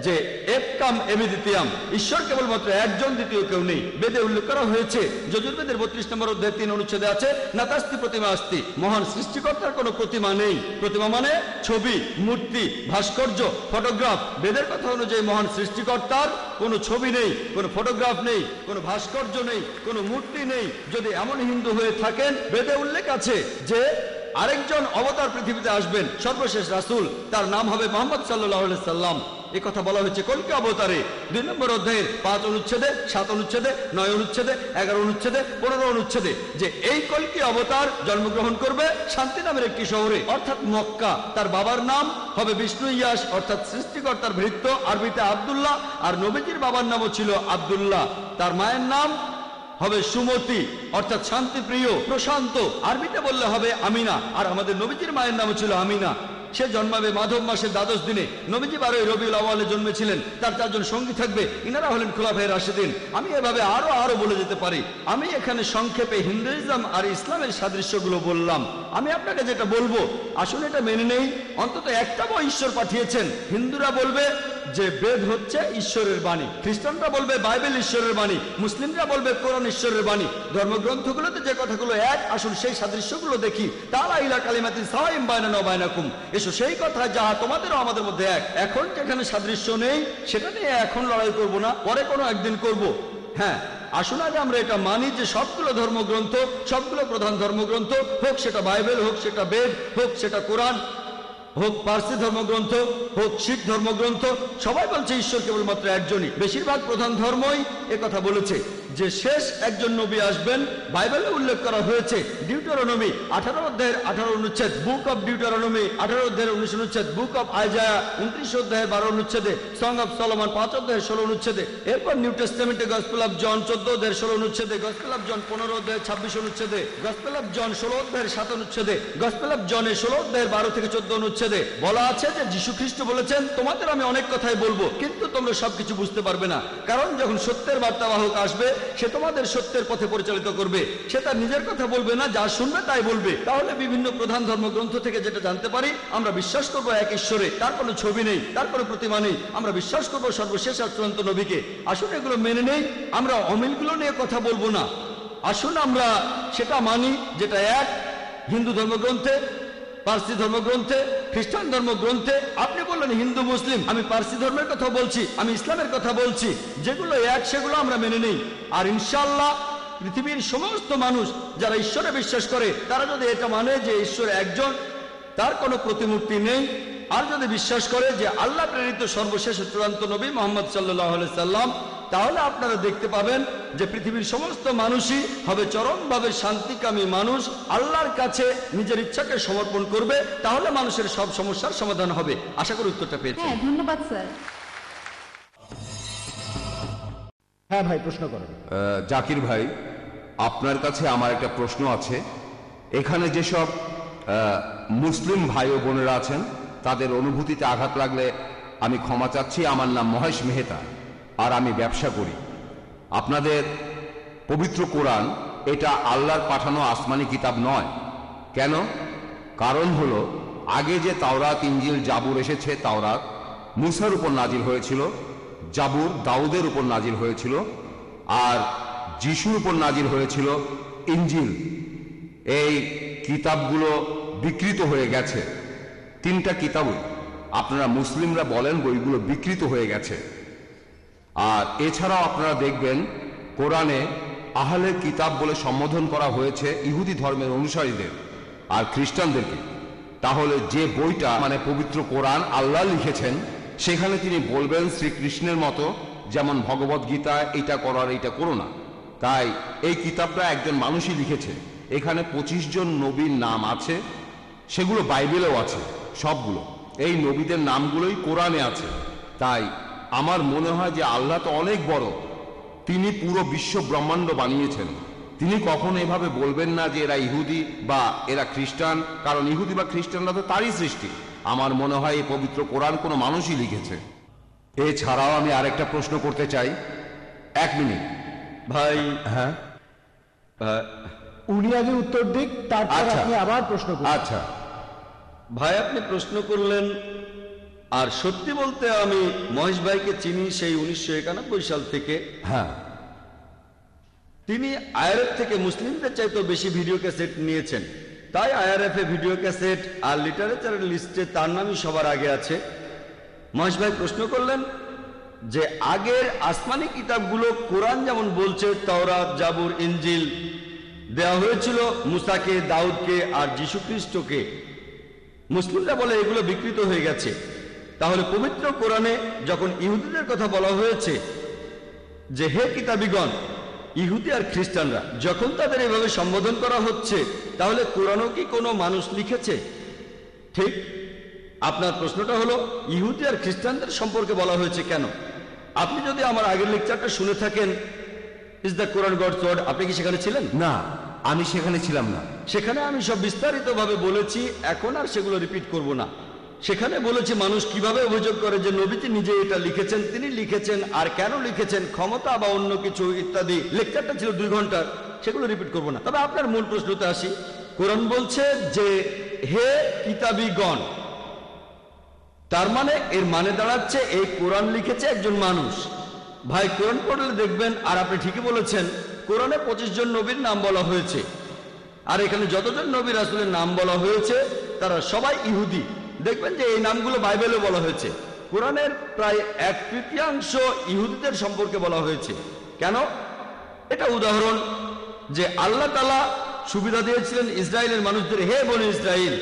যে এককাম এমি দ্বিতীয়াম, ঈশ্বর কেবলমাত্র একজন, দ্বিতীয় কেউ নেই। বেদে উল্লেখ করা হয়েছে, যজুর্বেদের 32 নম্বর অধ্যায় 3 অনুচ্ছেদে আছে, নাতাস্তি প্রতিমা আস্তি, মহান সৃষ্টিকর্তার কোনো প্রতিমা নেই। প্রতিমা মানে ছবি, মূর্তি, ভাস্কর্য, ফটোগ্রাফ। বেদের কথা অনুযায়ী মহান সৃষ্টিকর্তার কোনো ছবি নেই, কোনো ফটোগ্রাফ নেই, কোনো ভাস্কর্য নেই, কোনো মূর্তি নেই। যদি এমন হিন্দু হয়ে থাকেন, বেদে উল্লেখ আছে যে আরেকজন অবতার পৃথিবীতে আসবেন, সর্বশেষ রাসূল, তার নাম হবে মুহাম্মদ সাল্লাল্লাহু আলাইহি সাল্লাম। এই কথা বলা হয়েছে কল্কি অবতারে 2 নম্বর অধ্যায়ের 5 অনুচ্ছেদে, 7 অনুচ্ছেদে, 9 অনুচ্ছেদে, 11 অনুচ্ছেদে, 15 অনুচ্ছেদে, যে এই কল্কি অবতার জন্মগ্রহণ করবে শান্তি নামের একটি শহরে, অর্থাৎ মক্কা। তার বাবার নাম হবে বিষ্ণু ইয়াস, অর্থাৎ সৃষ্টিকর্তার ভৃত্য, আরবিতে আব্দুল্লাহ। আর নবীজির বাবার নামও ছিল আব্দুল্লাহ। তার মায়ের নাম হবে সুমতি, অর্থাৎ শান্তিপ্রিয়, প্রশান্ত। আরবিতে বললে হবে আমিনা। আর আমাদের নবীজির মায়ের নাম ছিল আমিনা। সে জন্মাবে মাধব মাসের 12 দিনে। নবীজি 12 রবিউল আউয়ালে জন্মেছিলেন। তার 4 জন সঙ্গী থাকবে, ইনারা হলেন খোলাফায়ে রাশিদিন। আমি এভাবে আরো বলে যেতে পারি। আমি এখানে সংক্ষেপে হিন্দুইজম আর ইসলামের সাদৃশ্যগুলো বললাম। আমি আপনাকে যেটা বলবো, আসলে এটা মেনে নেই। অন্তত একটা বই ঈশ্বর পাঠিয়েছেন। হিন্দুরা বলবে যে বেদ হচ্ছে ঈশ্বরের বাণী, খ্রিস্টানরা বলবে বাইবেল ঈশ্বরের বাণী, মুসলিমরা বলবে কোরআন ঈশ্বরের বাণী। ধর্মগ্রন্থগুলোতে যে কথাগুলো এক, আসলে সেই সাদৃশ্যগুলো দেখি। তাআলা ইলা কালিমাতিন সাওয়াইন বাইনানা ওয়া বাইনাকুম, এসো সেই কথা যাহা তোমাদেরও আমাদের মধ্যে এক। এখন যেখানে সাদৃশ্য নেই, সেটা নিয়ে এখন লড়াই করব না, পরে কোনো একদিন করব। হ্যাঁ, আসুন আগে আমরা এটা মানি যে সবগুলো ধর্মগ্রন্থ, সবগুলো প্রধান ধর্মগ্রন্থ, হোক সেটা বাইবেল, হোক সেটা বেদ, হোক সেটা কোরআন, হোক পার্সি ধর্মগ্রন্থ, হোক শিখ ধর্মগ্রন্থ, সবাই বলছে ঈশ্বর কেবলমাত্র একজনই। বেশিরভাগ প্রধান ধর্মই একথা বলেছে যে শেষ একজন নবী আসবেন। বাইবেলে উল্লেখ করা হয়েছে ডিউটারোনমি 18 অধ্যায়ের 18 অনুচ্ছেদ, বুক অফ ডিউটারোনমি 18 অধ্যায়ের 19 অনুচ্ছেদ, বুক অফ আইজায়া 29 অধ্যায়ের 12 অনুচ্ছেদে, সং অফ সলোমন 5 অধ্যায়ের 16 অনুচ্ছেদে। এরপর নিউ টেস্টামেন্টে গসপেল অফ জন 14 অধ্যায়ের 16 অনুচ্ছেদে, গসপেল অফ জন 15 অধ্যায়ের 26 অনুচ্ছেদে, গসপেল অফ জন 16 অধ্যায়ের 7 অনুচ্ছেদে, গসপেল অফ জনের 16 অধ্যায়ের 12 থেকে 14 অনুচ্ছেদে বলা আছে যে যীশু খ্রিস্ট বলেছেন, তোমাদের আমি অনেক কথাই বলবো, কিন্তু তোমরা সবকিছু বুঝতে পারবে না। কারণ যখন সত্যের বার্তাবাহক আসবে, সে তোমাদের সত্যের পথে পরিচালিত করবে। সে তার নিজের কথা বলবে না, যা শুনবে তাই বলবে। তাহলে বিভিন্ন প্রধান ধর্মগ্রন্থ থেকে যেটা জানতে পারি, আমরা বিশ্বাস করবো এক ঈশ্বরে, তার কোনো ছবি নেই, তার কোনো প্রতিমা নেই। আমরা বিশ্বাস করবো সর্বশেষ আর চূড়ান্ত নবীকে। আসুন এগুলো মেনে নেই, আমরা অমিলগুলো নিয়ে কথা বলবো না। আসুন আমরা সেটা মানি যেটা এক, হিন্দু ধর্মগ্রন্থে, পার্সি ধর্মগ্রন্থে, খ্রিস্টান ধর্মগ্রন্থে। আপনি বললেন হিন্দু মুসলিম, আমি পার্সি ধর্মের কথা বলছি, আমি ইসলামের কথা বলছি। যেগুলো এক সেগুলো আমরা মেনে নেই। আর ইনশাআল্লাহ পৃথিবীর সমস্ত মানুষ যারা ঈশ্বরে বিশ্বাস করে, তারা যদি এটা মানে যে ঈশ্বর একজন, তার কোনো প্রতিমূর্তি নেই, আর যদি বিশ্বাস করে যে আল্লাহ প্রেরিত সর্বশেষ ও চূড়ান্ত নবী মোহাম্মদ সাল্লাল্লাহু আলাইহি সাল্লাম, তাহলে আপনারা দেখতে পাবেন যে পৃথিবীর সমস্ত মানুষই হবে চরমভাবে শান্তিকামী মানুষ, আল্লাহর কাছে নিজের ইচ্ছাকে সমর্পণ করবে, তাহলে মানুষের সব সমস্যার সমাধান হবে। আশা করি উত্তরটা পেয়েছেন। হ্যাঁ, ধন্যবাদ স্যার। হ্যাঁ ভাই, প্রশ্ন করেন। জাকির ভাই, আপনার কাছে আমার একটা প্রশ্ন আছে। এখানে যেসব মুসলিম ভাই ও বোনেরা আছেন, তাদের অনুভূতিতে আঘাত লাগলে আমি ক্ষমা চাচ্ছি। আমার নাম মহেশ মেহতা, আর আমি ব্যবসা করি। আপনাদের পবিত্র কোরআন এটা আল্লাহর পাঠানো আসমানি কিতাব নয়। কেন? কারণ হলো, আগে যে তাওরাত, ইঞ্জিল, জাবুর এসেছে, তাওরাত মুসার উপর নাজিল হয়েছিল, জাবুর দাউদের উপর নাজিল হয়েছিল, আর যিশুর উপর নাজিল হয়েছিল ইঞ্জিল। এই কিতাবগুলো বিকৃত হয়ে গেছে। তিনটা কিতাবই আপনারা মুসলিমরা বলেন বইগুলো বিকৃত হয়ে গেছে। আর এছাড়াও আপনারা দেখবেন কোরআনে আহলে কিতাব বলে সম্বোধন করা হয়েছে ইহুদি ধর্মের অনুসারীদের আর খ্রিস্টানদেরকে। তাহলে যে বইটা মানে পবিত্র কোরআন আল্লাহ লিখেছেন, সেখানে তিনি বলবেন শ্রীকৃষ্ণের মতো, যেমন ভগবত গীতায় এটা করার এইটা করো না। তাই এই কিতাবটা একজন মানুষই লিখেছে। এখানে 25 জন নবীর নাম আছে, সেগুলো বাইবেলেও আছে সবগুলো। এই নবীদের নামগুলোই কোরআনে আছে। তাই আমার মনে হয় যে আল্লাহ তো অনেক বড়, তিনি পুরো বিশ্ব ব্রহ্মাণ্ড বানিয়েছেন। তিনি কখনো এভাবে বলবেন না যে এরা ইহুদি বা এরা খ্রিস্টান, কারণ ইহুদি বা খ্রিস্টানরা তো তারই সৃষ্টি। আমার মনে হয় এই পবিত্র কোরআন কোনো মানুষই লিখেছে। এছাড়াও আমি আরেকটা প্রশ্ন করতে চাই। 1 মিনিট ভাই। হ্যাঁ, উনি আগে উত্তর দিক, তারপর আচ্ছা। আপনি আবার প্রশ্ন করুন। আচ্ছা ভাই, আপনি প্রশ্ন করলেন, আর সত্যি বলতে আমি মহেশ ভাইকে চিনি সেই 1991 সাল থেকে। হ্যাঁ, তিনি আইআরএফ থেকে মুসলিমদের চাইতেও বেশি ভিডিও ক্যাসেট নিয়েছেন। তাই আইআরএফ এ ভিডিও ক্যাসেট আর লিটারেচারের লিস্টে তার নামই সবার আগে আছে। মহেশ ভাই প্রশ্ন করলেন যে আগের আসমানি কিতাবগুলো কোরআন যেমন বলছে তাওরাত, জাবুর, ইনজিল দেওয়া হয়েছিল মুসাকে, দাউদকে আর যীশু খ্রিস্টকে, মুসলিমরা বলে এগুলো বিকৃত হয়ে গেছে। তাহলে পবিত্র কোরআনে যখন ইহুদিদের কথা বলা হয়েছে যে হে কিতাবীগণ, ইহুদি আর খ্রিস্টানরা যখন তাদের এভাবে সম্বোধন করা হচ্ছে, তাহলে কোরআনও কি কোনো মানুষ লিখেছে? ঠিক। আপনার প্রশ্নটা হলো ইহুদি আর খ্রিস্টানদের সম্পর্কে বলা হয়েছে কেন? আপনি যদি আমার আগের লেকচারটা শুনে থাকেন, is the Quran God's word, আপনি কি সেখানে ছিলেন? না, আমি সেখানে ছিলাম না। সেখানে আমি সব বিস্তারিতভাবে বলেছি, এখন আর সেগুলো রিপিট করব না। সেখানে বলেছি মানুষ কিভাবে অভিযোগ করে যে নবীজি নিজে এটা লিখেছেন, তিনি লিখেছেন, আর কেন লিখেছেন, ক্ষমতা বা অন্য কিছু ইত্যাদি। লেকচারটা ছিল 2 ঘন্টার, সেগুলো রিপিট করব না। তবে আপনার মূল প্রশ্নতে আসি। কোরআন বলছে যে হে কিতাবীগণ, তার মানে এর মানে দাঁড়াচ্ছে এই কোরআন লিখেছে একজন মানুষ। ভাই, কোরআন পড়লে দেখবেন, আর আপনি ঠিকই বলেছেন, কোরআনে 25 জন নবীর নাম বলা হয়েছে। আর এখানে যতজন নবী রাসূলের নাম বলা হয়েছে তারা সবাই ইহুদি। দেখবেন যে এই নামগুলো বাইবেলে বলা হয়েছে। কোরআনের প্রায় 1/3 ইহুদিদের সম্পর্কে বলা হয়েছে। কেন? এটা উদাহরণ যে আল্লাহ তাআলা সুবিধা দিয়েছিলেন ইসরায়েলের মানুষদের, হে বনি ইসরাইল,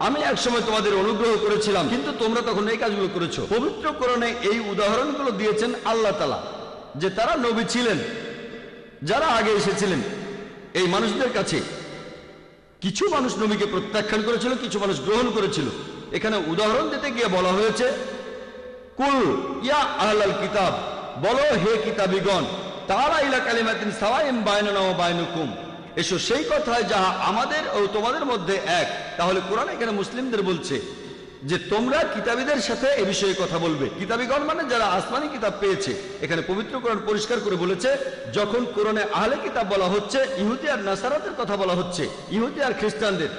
আমি একসময় তোমাদের অনুগ্রহ করেছিলাম, কিন্তু তোমরা তখন এই কাজগুলো করেছো। পবিত্র কোরআনে এই উদাহরণগুলো দিয়েছেন আল্লাহ তাআলা, যে তারা নবী ছিলেন যারা আগে এসেছিলেন এই মানুষদের কাছে। কিছু মানুষ নবীকে প্রত্যাখ্যান করেছিল, কিছু মানুষ গ্রহণ করেছিল। এখানে উদাহরণ দিতে গিয়ে বলা হয়েছে কুল ইয়া আহলাল কিতাব, বলো হে কিতাবীগণ, তাআলা ইলা কালিমাতিন সাওয়াইন বাইনানা ওয়া বাইনাকুম, এসো সেই কথায় যাহা আমাদের ও তোমাদের মধ্যে এক। তাহলে কোরআন এখানে মুসলিমদের বলছে যে তোমরা কিতাবীদের সাথে এ বিষয়ে কথা বলবে। কিতাবীগণ মানে যারা আসমানি কিতাব পেয়েছে। এখানে পবিত্র কোরআন পরিষ্কার করে বলেছে, যখন কোরআনে আহলে কিতাব বলা হচ্ছে, ইহুদি আর নাসারাদের কথা বলা হচ্ছে, ইহুদি আর খ্রিস্টানদের,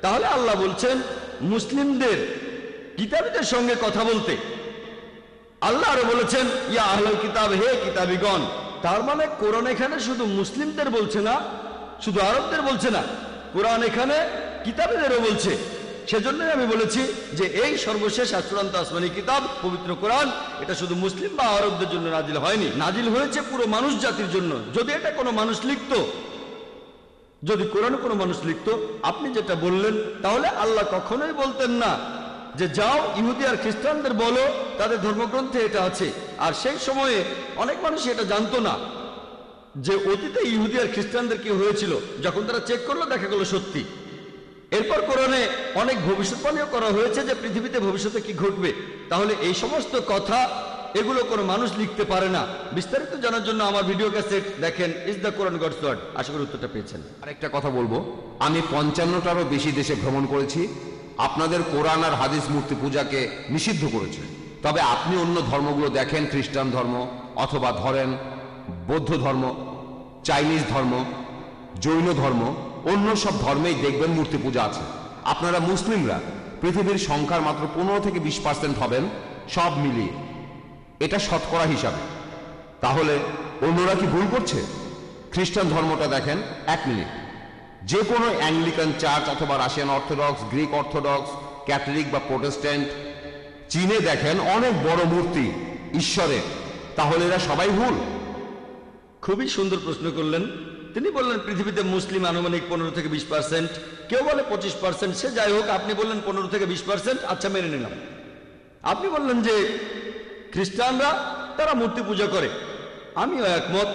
তাহলে আল্লাহ বলছেন মুসলিমদের কিতাবীদের সঙ্গে কথা বলতে। আল্লাহ আরো বলেছেন ইয়া আহলাল কিতাব, হে কিতাবীগণ। তার মানে কোরআন এখানে শুধু মুসলিমদের বলছে না, শুধু আরবদের বলছে না, কোরআন এখানে কিতাবীদেরও বলছে। সেজন্যই আমি বলেছি যে এই সর্বশেষ আর চূড়ান্ত আসমানি কিতাব পবিত্র কোরআন, এটা শুধু মুসলিম বা আরবদের জন্য নাজিল হয়নি, নাজিল হয়েছে পুরো মানুষ জাতির জন্য। যদি এটা কোনো মানুষ লিখতো, যদি কোরআন কোনো মানুষ লিখতো, আপনি যেটা বললেন, তাহলে আল্লাহ কখনোই বলতেন না যে যাও ইহুদি আর খ্রিস্টানদের বলো তাদের ধর্মগ্রন্থে এটা আছে। আর সেই সময়ে অনেক মানুষ এটা জানতো না যে অতীতে ইহুদি আর খ্রিস্টানদের কি হয়েছিল। যখন তারা চেক করলো দেখা গেল সত্যি। এরপর কোরআনে অনেক ভবিষ্যৎবাণীও করা হয়েছে যে পৃথিবীতে ভবিষ্যতে কি ঘটবে। তাহলে এই সমস্ত কথা এগুলো কোনো মানুষ লিখতে পারে না। বিস্তারিত জানার জন্য আমার ভিডিও ক্যাসেট দেখেন, is the Quran God's word. আশা করি উত্তরটা পেয়েছেন। আরেকটা কথা বলবো, আমি 55টারও বেশি দেশে ভ্রমণ করেছি। আপনাদের কোরআন আর হাদিস মূর্তি পূজাকে নিষিদ্ধ করেছে। তবে আপনি অন্য ধর্মগুলো দেখেন, খ্রিস্টান ধর্ম অথবা ধরেন বৌদ্ধ ধর্ম, চাইনিজ ধর্ম, জৈন ধর্ম, অন্য সব ধর্মেই দেখবেন মূর্তি পূজা আছে। আপনারা মুসলিমরা পৃথিবীর সংখ্যার মাত্র 15 থেকে 20% হবেন সব মিলিয়ে, এটা শতকরা হিসাবে। তাহলে অন্যরা কি ভুল করছে? খ্রিস্টান ধর্মটা দেখেন, 1 মিনিট, যে কোনো অ্যাংলিকান চার্চ অথবা Russian orthodox, Greek orthodox, Catholic বা প্রোটেস্ট্যান্ট, চীনে দেখেন অনেক বড় মূর্তি ঈশ্বরের। তাহলে এরা সবাই ভুল? খুবই সুন্দর প্রশ্ন করলেন। তিনি বললেন পৃথিবীতে মুসলিম আনুমানিক 15 থেকে 20%, কেউ বলে 25%। সে যাই হোক, আপনি বললেন 15 থেকে 20%, আচ্ছা মেনে নিলাম। আপনি বললেন যে খ্রিস্টানরা তারা মূর্তি পূজা করে, আমিও একমত।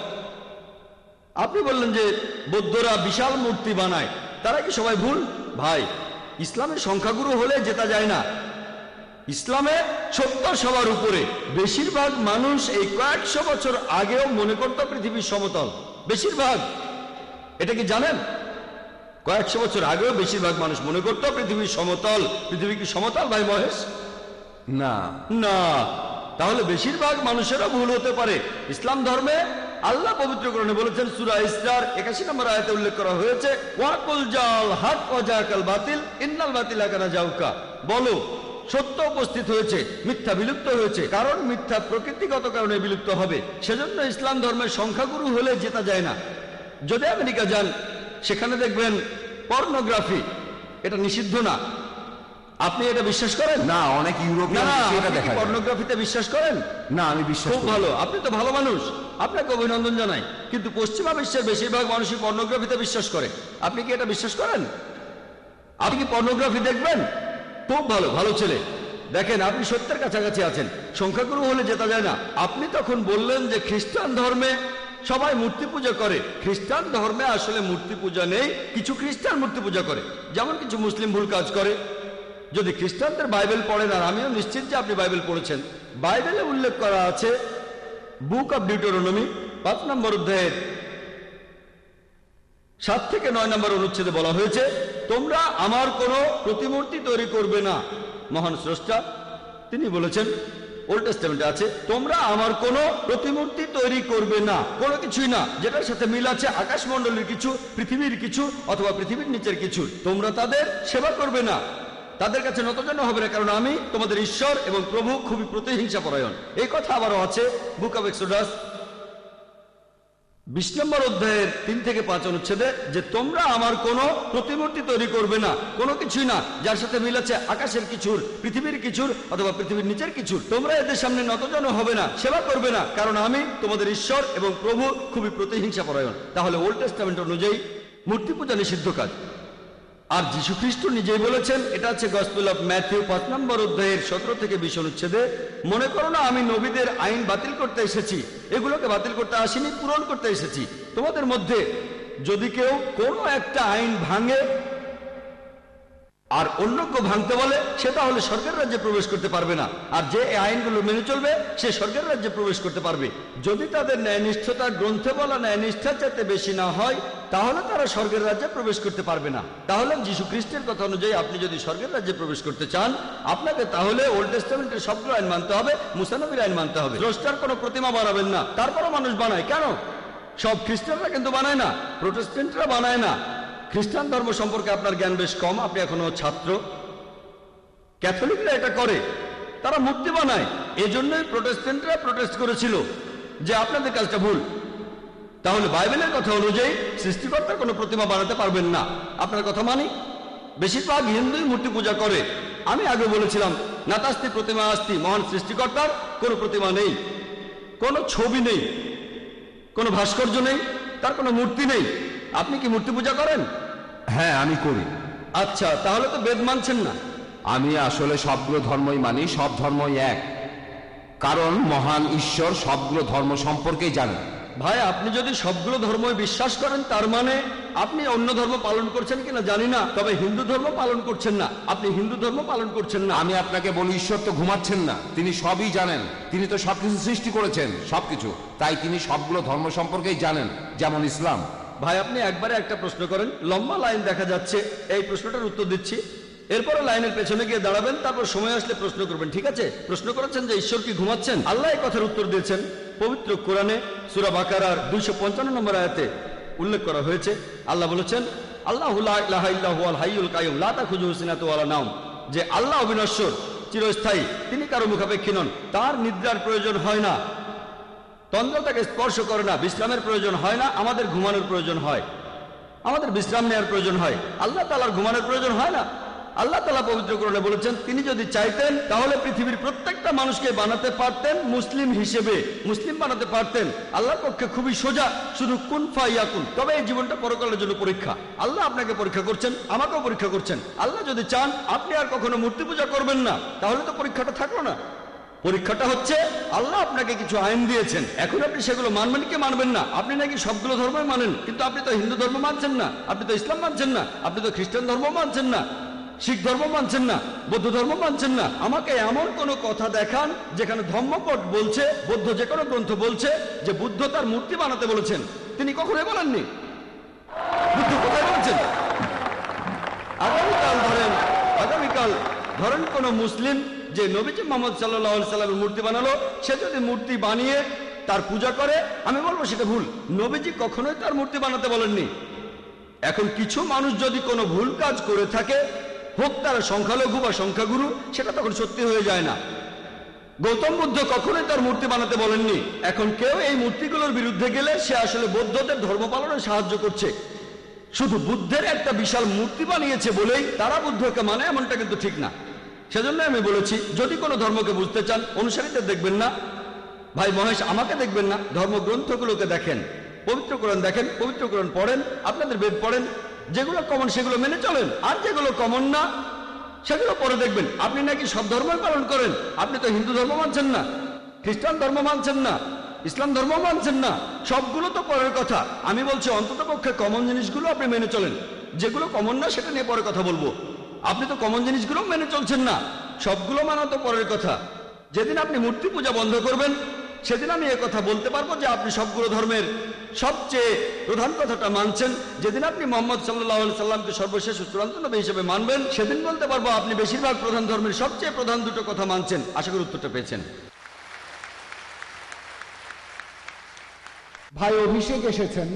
আপনি বললেন যে বৌদ্ধরা বিশাল মূর্তি বানায়, তারা কি সবাই ভুল? ভাই, ইসলামের সংখ্যাগুরু হলে জেতা যায় না। ইসলামে সত্য সবার উপরে। বেশিরভাগ মানুষ এই কয়েকশো বছর আগেও মনে করত পৃথিবীর সমতল। বেশিরভাগ, এটা কি জানেন? কয়েকশো বছর আগেও বেশিরভাগ মানুষ মনে করত পৃথিবীর সমতল। পৃথিবী কি সমতল ভাই মহেশ? না না। তাহলে বেশিরভাগ মানুষেরা ভুল হতে পারে। ইসলাম ধর্মে আল্লাহ পবিত্র কোরআনে বলেছেন, সূরা ইসরার 81 নম্বর আয়াতে উল্লেখ করা হয়েছে, ওয়াকুল জাল হক ওয়া জাকাল বাতিল ইন্নাল বাতিলা কানা জাউকা। বলো সত্য উপস্থিত হয়েছে, মিথ্যা বিলুপ্ত হয়েছে, কারণ মিথ্যা প্রকৃতিগত কারণে বিলুপ্ত হবে। সেজন্য ইসলাম ধর্মের সংখ্যাগুরু হলে জেতা যায় না। যদি আমেরিকা যান, সেখানে দেখবেন পর্নোগ্রাফি, এটা নিষিদ্ধ না। আপনি এটা বিশ্বাস করেন? না, অনেক ইউরোপিয়ান দেশে এটা দেখা যায়। পর্নোগ্রাফিতে বিশ্বাস করেন? না, আমি বিশ্বাস খুব করি। ভালো, আপনি তো ভালো মানুষ, আপনাকে অভিনন্দন জানাই। কিন্তু পশ্চিমা বিশ্বের বেশিরভাগ মানুষই পর্নোগ্রাফিতে বিশ্বাস করে। আপনি কি এটা বিশ্বাস করেন? আপনি কি পর্নোগ্রাফি দেখবেন? খুব ভালো, ভালো ছেলে। দেখেন, আপনি সত্যের কাছাকাছি আছেন। সংখ্যাগুরু হলে জেতা যায় না। আপনি তখন বললেন যে খ্রিস্টান ধর্মে সবাই মূর্তি পূজা করে। খ্রিস্টান ধর্মে আসলে মূর্তি পূজা নেই। কিছু খ্রিস্টান মূর্তি পূজা করে, যেমন কিছু মুসলিম ভুল কাজ করে। যদি খ্রিস্টানদের বাইবেল পড়েন, আর আমিও নিশ্চিত যে আপনি বাইবেল পড়েছেন, বাইবেলে উল্লেখ করা আছে, বুক অব ডিউটেরোনমি 5 নম্বর অধ্যায়ের 7 থেকে 9 নম্বর অনুচ্ছেদে বলা হয়েছে, তোমরা আমার কোনো প্রতিমূর্তি তৈরি করবে না। মহান স্রষ্টা তিনি বলেছেন, ওল্ড টেস্টামেন্টে আছে, তোমরা আমার কোনো প্রতিমূর্তি তৈরি করবে না। কোনো কিছুই না যেটার সাথে মিল আছে আকাশমণ্ডলের কিছু, পৃথিবীর কিছু, অথবা পৃথিবীর নিচের কিছু। তোমরা তাদের সেবা করবে না, তাদের কাছে নতজানু হবে না, কারণ আমি তোমাদের ঈশ্বর এবং প্রভু খুবই প্রতিহিংসা পরায়ণ। এই কথা আবারও আছে বুক অব এক্সোডাস 20 নম্বর অধ্যায়ের 3 থেকে 5 অনুচ্ছেদে, যে তোমরা আমার কোনো প্রতিমূর্তি তৈরি করবে না, কোনো কিছুই না যার সাথে মিল আছে আকাশের কিছুর, পৃথিবীর কিছুর, অথবা পৃথিবীর নিচের কিছুর। তোমরা এদের সামনে নতজানু হবে না, সেবা করবে না, কারণ আমি তোমাদের ঈশ্বর এবং প্রভু খুবই প্রতিহিংসা পরায়ণ। তাহলে ওল্ড টেস্টামেন্ট অনুযায়ী মূর্তি পূজা নিষিদ্ধ কাজ। আর যীশু খ্রিস্ট নিজেই বলেছেন, এটা আছে গসপেল অফ ম্যাথিউ 5 নম্বর অধ্যায়ের 17 থেকে 20 অনুচ্ছেদে, মনে করো না আমি নবীদের আইন বাতিল করতে এসেছি, এগুলোকে বাতিল করতে আসিনি, পূরণ করতে এসেছি। তোমাদের মধ্যে যদি কেউ কোনো একটা আইন ভাঙে আর অন্য কেউ ভাঙতে বলে, সে তাহলে স্বর্গের রাজ্যে প্রবেশ করতে পারবে না। আর যে এই আইনগুলো মেনে চলবে, সে স্বর্গের রাজ্যে প্রবেশ করতে পারবে। যদি তাদের ন্যায়নিষ্ঠতা গ্রন্থে বলা ন্যায়নিষ্ঠার চাইতে বেশি না হয়, তাহলে তারা স্বর্গের রাজ্যে প্রবেশ করতে পারবে না। তাহলে যীশু খ্রিস্টের কথা অনুযায়ী আপনি যদি স্বর্গের রাজ্যে প্রবেশ করতে চান, আপনাকে তাহলে ওল্ড টেস্টামেন্টের সবগুলো আইন মানতে হবে, মুসা নবীর আইন মানতে হবে। স্রষ্টার কোনো প্রতিমা বানাবেন না। তারপরও মানুষ বানায়, কেন? সব খ্রিস্টানরা কিন্তু বানায় না, প্রোটেস্ট্যান্টরা বানায় না। খ্রিস্টান ধর্ম সম্পর্কে আপনার জ্ঞান বেশ কম, আপনি এখনো ছাত্র। ক্যাথলিকরা এটা করে, তারা মূর্তি বানায়। এজন্যই প্রোটেস্ট্যান্টরা প্রোটেস্ট করেছিল যে আপনাদের কাজটা ভুল। তাহলে বাইবেলের কথা অনুযায়ী সৃষ্টিকর্তার কোনো প্রতিমা বানাতে পারবেন না। আপনার কথা মানি? বেশিরভাগ হিন্দুই মূর্তি পূজা করে। আমি আগে বলেছিলাম, নাতাস্তি প্রতিমা আস্তি, মহান সৃষ্টিকর্তার কোনো প্রতিমা নেই, কোনো ছবি নেই, কোনো ভাস্কর্য নেই, তার কোনো মূর্তি নেই। আপনি কি মূর্তি পূজা করেন? হ্যাঁ, আমি করি। আচ্ছা, তাহলে তো বেদ মানছেন না। আমি আসলে সবগুলো ধর্মই মানি, সব ধর্মই এক, কারণ মহান ঈশ্বর সবগুলো ধর্ম সম্পর্কেই জানেন। ভাই, আপনি যদি সবগুলো ধর্মই বিশ্বাস করেন, তার মানে আপনি অন্য ধর্ম পালন করছেন কিনা জানি না, তবে হিন্দু ধর্ম পালন করছেন না। আপনি হিন্দু ধর্ম পালন করছেন না। আমি আপনাকে বলি, ঈশ্বর তো ঘুমাচ্ছেন না, তিনি সবই জানেন, তিনি তো সবকিছু সৃষ্টি করেছেন, সবকিছু, তাই তিনি সবগুলো ধর্ম সম্পর্কেই জানেন, যেমন ইসলাম। ভাই, আপনি একবারে একটা প্রশ্ন করেন, লম্বা লাইন দেখা যাচ্ছে, এই প্রশ্নটার উত্তর দিচ্ছি, এরপরে লাইনের পেছনে গিয়ে দাঁড়াবেন, তারপর সময় আসলে প্রশ্ন করবেন, ঠিক আছে? প্রশ্ন করেছেন যে ঈশ্বর কি ঘুমাচ্ছেন? আল্লাহ এই কথার উত্তর দিয়েছেন পবিত্র কোরআনে সূরা বাকারার 255 নম্বর আয়াতে উল্লেখ করা হয়েছে। আল্লাহ বলেছেন, আল্লাহু লা ইলাহা ইল্লা হুয়াল হাইয়ুল কাইয়ুম লা তাখুযুহু সিনাতুন ওয়ালা নাওম, যে আল্লাহ অবিনশ্বর, চিরস্থায়ী, তিনি কারো মুখাপেক্ষী নন, তার নিদ্রার প্রয়োজন হয় না, তন্দ্রা তাকে স্পর্শ করে না, বিশ্রামের প্রয়োজন হয় না। আমাদের ঘুমানোর প্রয়োজন হয়, আমাদের বিশ্রাম নেওয়ার প্রয়োজন হয়, আল্লাহ তাআলার ঘুমানোর প্রয়োজন হয় না। আল্লাহ তাআলা পবিত্র কোরআনে বলেছেন, তিনি যদি চাইতেন তাহলে পৃথিবীর প্রত্যেকটা মানুষকে বানাতে পারতেন মুসলিম হিসেবে, মুসলিম বানাতে পারতেন। আল্লাহর পক্ষে খুবই সোজা, শুধু কুন ফায়াকুন। তবে এই জীবনটা পরকালের জন্য পরীক্ষা। আল্লাহ আপনাকে পরীক্ষা করছেন, আমাকেও পরীক্ষা করছেন। আল্লাহ যদি চান আপনি আর কখনো মূর্তি পূজা করবেন না, তাহলে তো পরীক্ষাটা থাকলো না। পরীক্ষাটা হচ্ছে আল্লাহ আপনাকে কিছু আইন দিয়েছেন, এখন আপনি সেগুলো মানবেন কি মানবেন না। আপনি নাকি সবগুলো ধর্মই মানেন, কিন্তু আপনি তো হিন্দু ধর্ম মানছেন না, আপনি তো ইসলাম মানছেন না, আপনি তো খ্রিস্টান ধর্ম মানছেন না, শিখ ধর্ম মানছেন না, বৌদ্ধ ধর্ম মানছেন না। আমাকে এমন কোন কথা দেখান যেখানে ধর্মপট বলছে, বৌদ্ধ যে কোনো গ্রন্থ বলছে যে বুদ্ধ তার মূর্তি বানাতে বলেছেন। তিনি কখনোই বলেননি। বুদ্ধ কোথায় বলেছেন? আগামীকাল ধরেন কোন মুসলিম যে নবীজি মুহাম্মদ সাল্লাল্লাহু আলাইহি সাল্লামের মূর্তি বানালো, সে যদি মূর্তি বানিয়ে তার পূজা করে, আমি বলবো সেটা ভুল। নবীজি কখনোই তার মূর্তি বানাতে বলেননি। এখন কিছু মানুষ যদি কোনো ভুল কাজ করে থাকে, হোক তারা সংখ্যালঘু বা সংখ্যাগুরু, সেটা তখন সত্যি হয়ে যায় না। গৌতম বুদ্ধ কখনোই তার মূর্তি বানাতে বলেননি। এখন কেউ এই মূর্তিগুলোর বিরুদ্ধে গেলে সে আসলে বৌদ্ধদের ধর্ম পালনে সাহায্য করছে। শুধু বুদ্ধের একটা বিশাল মূর্তি বানিয়েছে বলেই তারা বুদ্ধকে মানে, এমনটা কিন্তু ঠিক না। সেজন্য আমি বলেছি, যদি কোনো ধর্মকে বুঝতে চান, অনুসারীদের দেখবেন না, ভাই মহেশ আমাকে দেখবেন না, ধর্মগ্রন্থগুলোকে দেখেন, পবিত্র কোরআন দেখেন, পবিত্র কোরআন পড়েন, আপনাদের বেদ পড়েন, যেগুলো কমন সেগুলো মেনে চলেন, আর যেগুলো কমন না সেগুলো পরে দেখবেন। আপনি নাকি সব ধর্মই পালন করেন, আপনি তো হিন্দু ধর্ম মানছেন না, খ্রিস্টান ধর্ম মানছেন না, ইসলাম ধর্ম মানছেন না, সবগুলো তো পরের কথা। আমি বলছি অন্তত পক্ষে কমন জিনিসগুলো আপনি মেনে চলেন, যেগুলো কমন না সেটা নিয়ে পরে কথা বলবো। আপনি তো কমন জিনিসগুলো মেনে চলছেন না, সবগুলো মানা তো পরের কথা। যেদিন আপনি মূর্তি পূজা বন্ধ করবেন, সেদিন আমি কথা বলতে পারবো যে আপনি সবগুলো ধর্মের সবচেয়ে প্রধান কথাটা মানছেন। যেদিন আপনি মুহাম্মদ সাল্লাল্লাহু আলাইহি সাল্লামকে সর্বশেষ চূড়ান্ত নবী হিসেবে মানবেন, সেদিন বলতে পারবো আপনি বেশিরভাগ প্রধান ধর্মের সবচেয়ে প্রধান দুটো কথা মানছেন। আশা করি উত্তরটা পেয়েছেন। ভাই অভিষেক এসেছেন,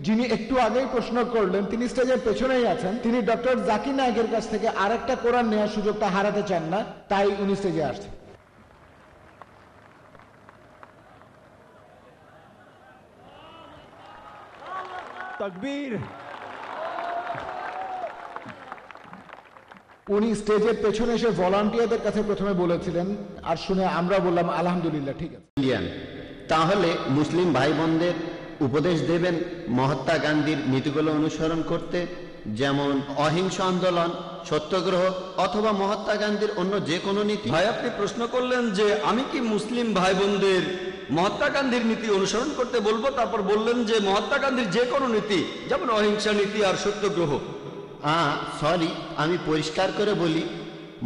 যিনি একটু আগেই প্রশ্ন করলেন, তিনি স্টেজের পেছনেই আছেন। তিনি ডক্টর জাকির নায়েকের কাছ থেকে আরেকটা কোরআন নেওয়ার সুযোগটা হারাতে চান না, তাই উনি স্টেজে আসছেন। তাকবীর। উনি স্টেজের পেছনে এসে ভলান্টিয়ারদের কাছে প্রথমে বলেছিলেন, আর শুনে আমরা বললাম আলহামদুলিল্লাহ, ঠিক আছে। তাহলে মুসলিম ভাই বোনদের উপদেশ দেবেন মহাত্মা গান্ধীর নীতিগুলো অনুসরণ করতে, যেমন অহিংস আন্দোলন, সত্যগ্রহ, অথবা মহাত্মা গান্ধীর অন্য যে কোনো নীতি? ভাই, আপনি প্রশ্ন করলেন যে আমি কি মুসলিম ভাই বোনদের মহাত্মা গান্ধীর নীতি অনুসরণ করতে বলবো, তারপর বললেন যে মহাত্মা গান্ধীর যে কোনো নীতি, যেমন অহিংসা নীতি আর সত্যগ্রহ। সরি, আমি পরিষ্কার করে বলি,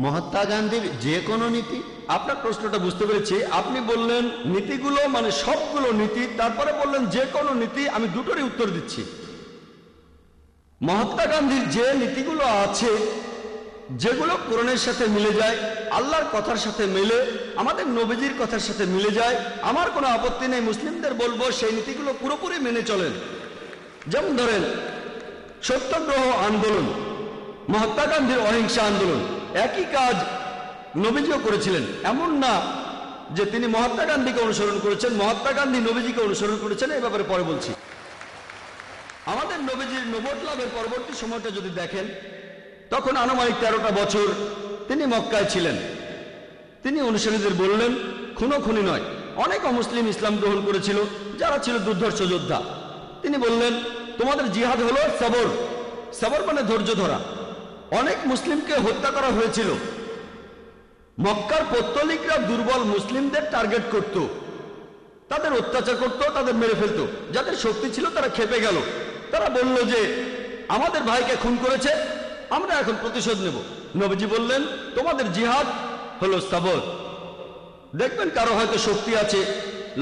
মহাত্মা গান্ধীর যে কোনো নীতি। আপনার প্রশ্নটা বুঝতে পেরেছি। আপনি বললেন নীতিগুলো মানে সবগুলো নীতি, তারপরে বললেন যে কোনো নীতি। আমি দুটোরই উত্তর দিচ্ছি। মহাত্মা গান্ধীর যে নীতিগুলো আছে, যেগুলো কোরআনের সাথে মিলে যায়, আল্লাহর কথার সাথে মিলে, আমাদের নবীজির কথার সাথে মিলে যায়, আমার কোনো আপত্তি নেই। মুসলিমদের বলবো সেই নীতিগুলো পুরোপুরি মেনে চলেন। যেমন ধরেন সত্যগ্রহ আন্দোলন, মহাত্মা গান্ধীর অহিংসা আন্দোলন, একই কাজ নবীজিও করেছিলেন। এমন না যে তিনি মহাত্মা গান্ধীকে অনুসরণ করেছেন, মহাত্মা গান্ধী নবীজিকে অনুসরণ করেছেন, এই ব্যাপারে পরে বলছি। আমাদের নবীজির নবুয়ত লাভের পরবর্তী সময়টা যদি দেখেন, তখন আনুমানিক 13টা বছর তিনি মক্কায় ছিলেন। তিনি অনুসারীদের বললেন, খুনোখুনি নয়, অনেক অমুসলিম ইসলাম গ্রহণ করেছিল যারা ছিল দুর্ধর্ষ যোদ্ধা। তিনি বললেন, তোমাদের জিহাদ হলো সবর। সবর মানে ধৈর্য ধরা। অনেক মুসলিমকে হত্যা করা হয়েছিল, মক্কার পৌত্তলিকরা দুর্বল মুসলিমদের টার্গেট করত, তাদের অত্যাচার করত, তাদের মেরে ফেলতো। যাদের শক্তি ছিল তারা খেপে গেল, তারা বলল যে আমাদের ভাইকে খুন করেছে, আমরা এখন প্রতিশোধ নেব। নবীজি বললেন তোমাদের জিহাদ হলো সবর। দেখবেন কারো হয়তো শক্তি আছে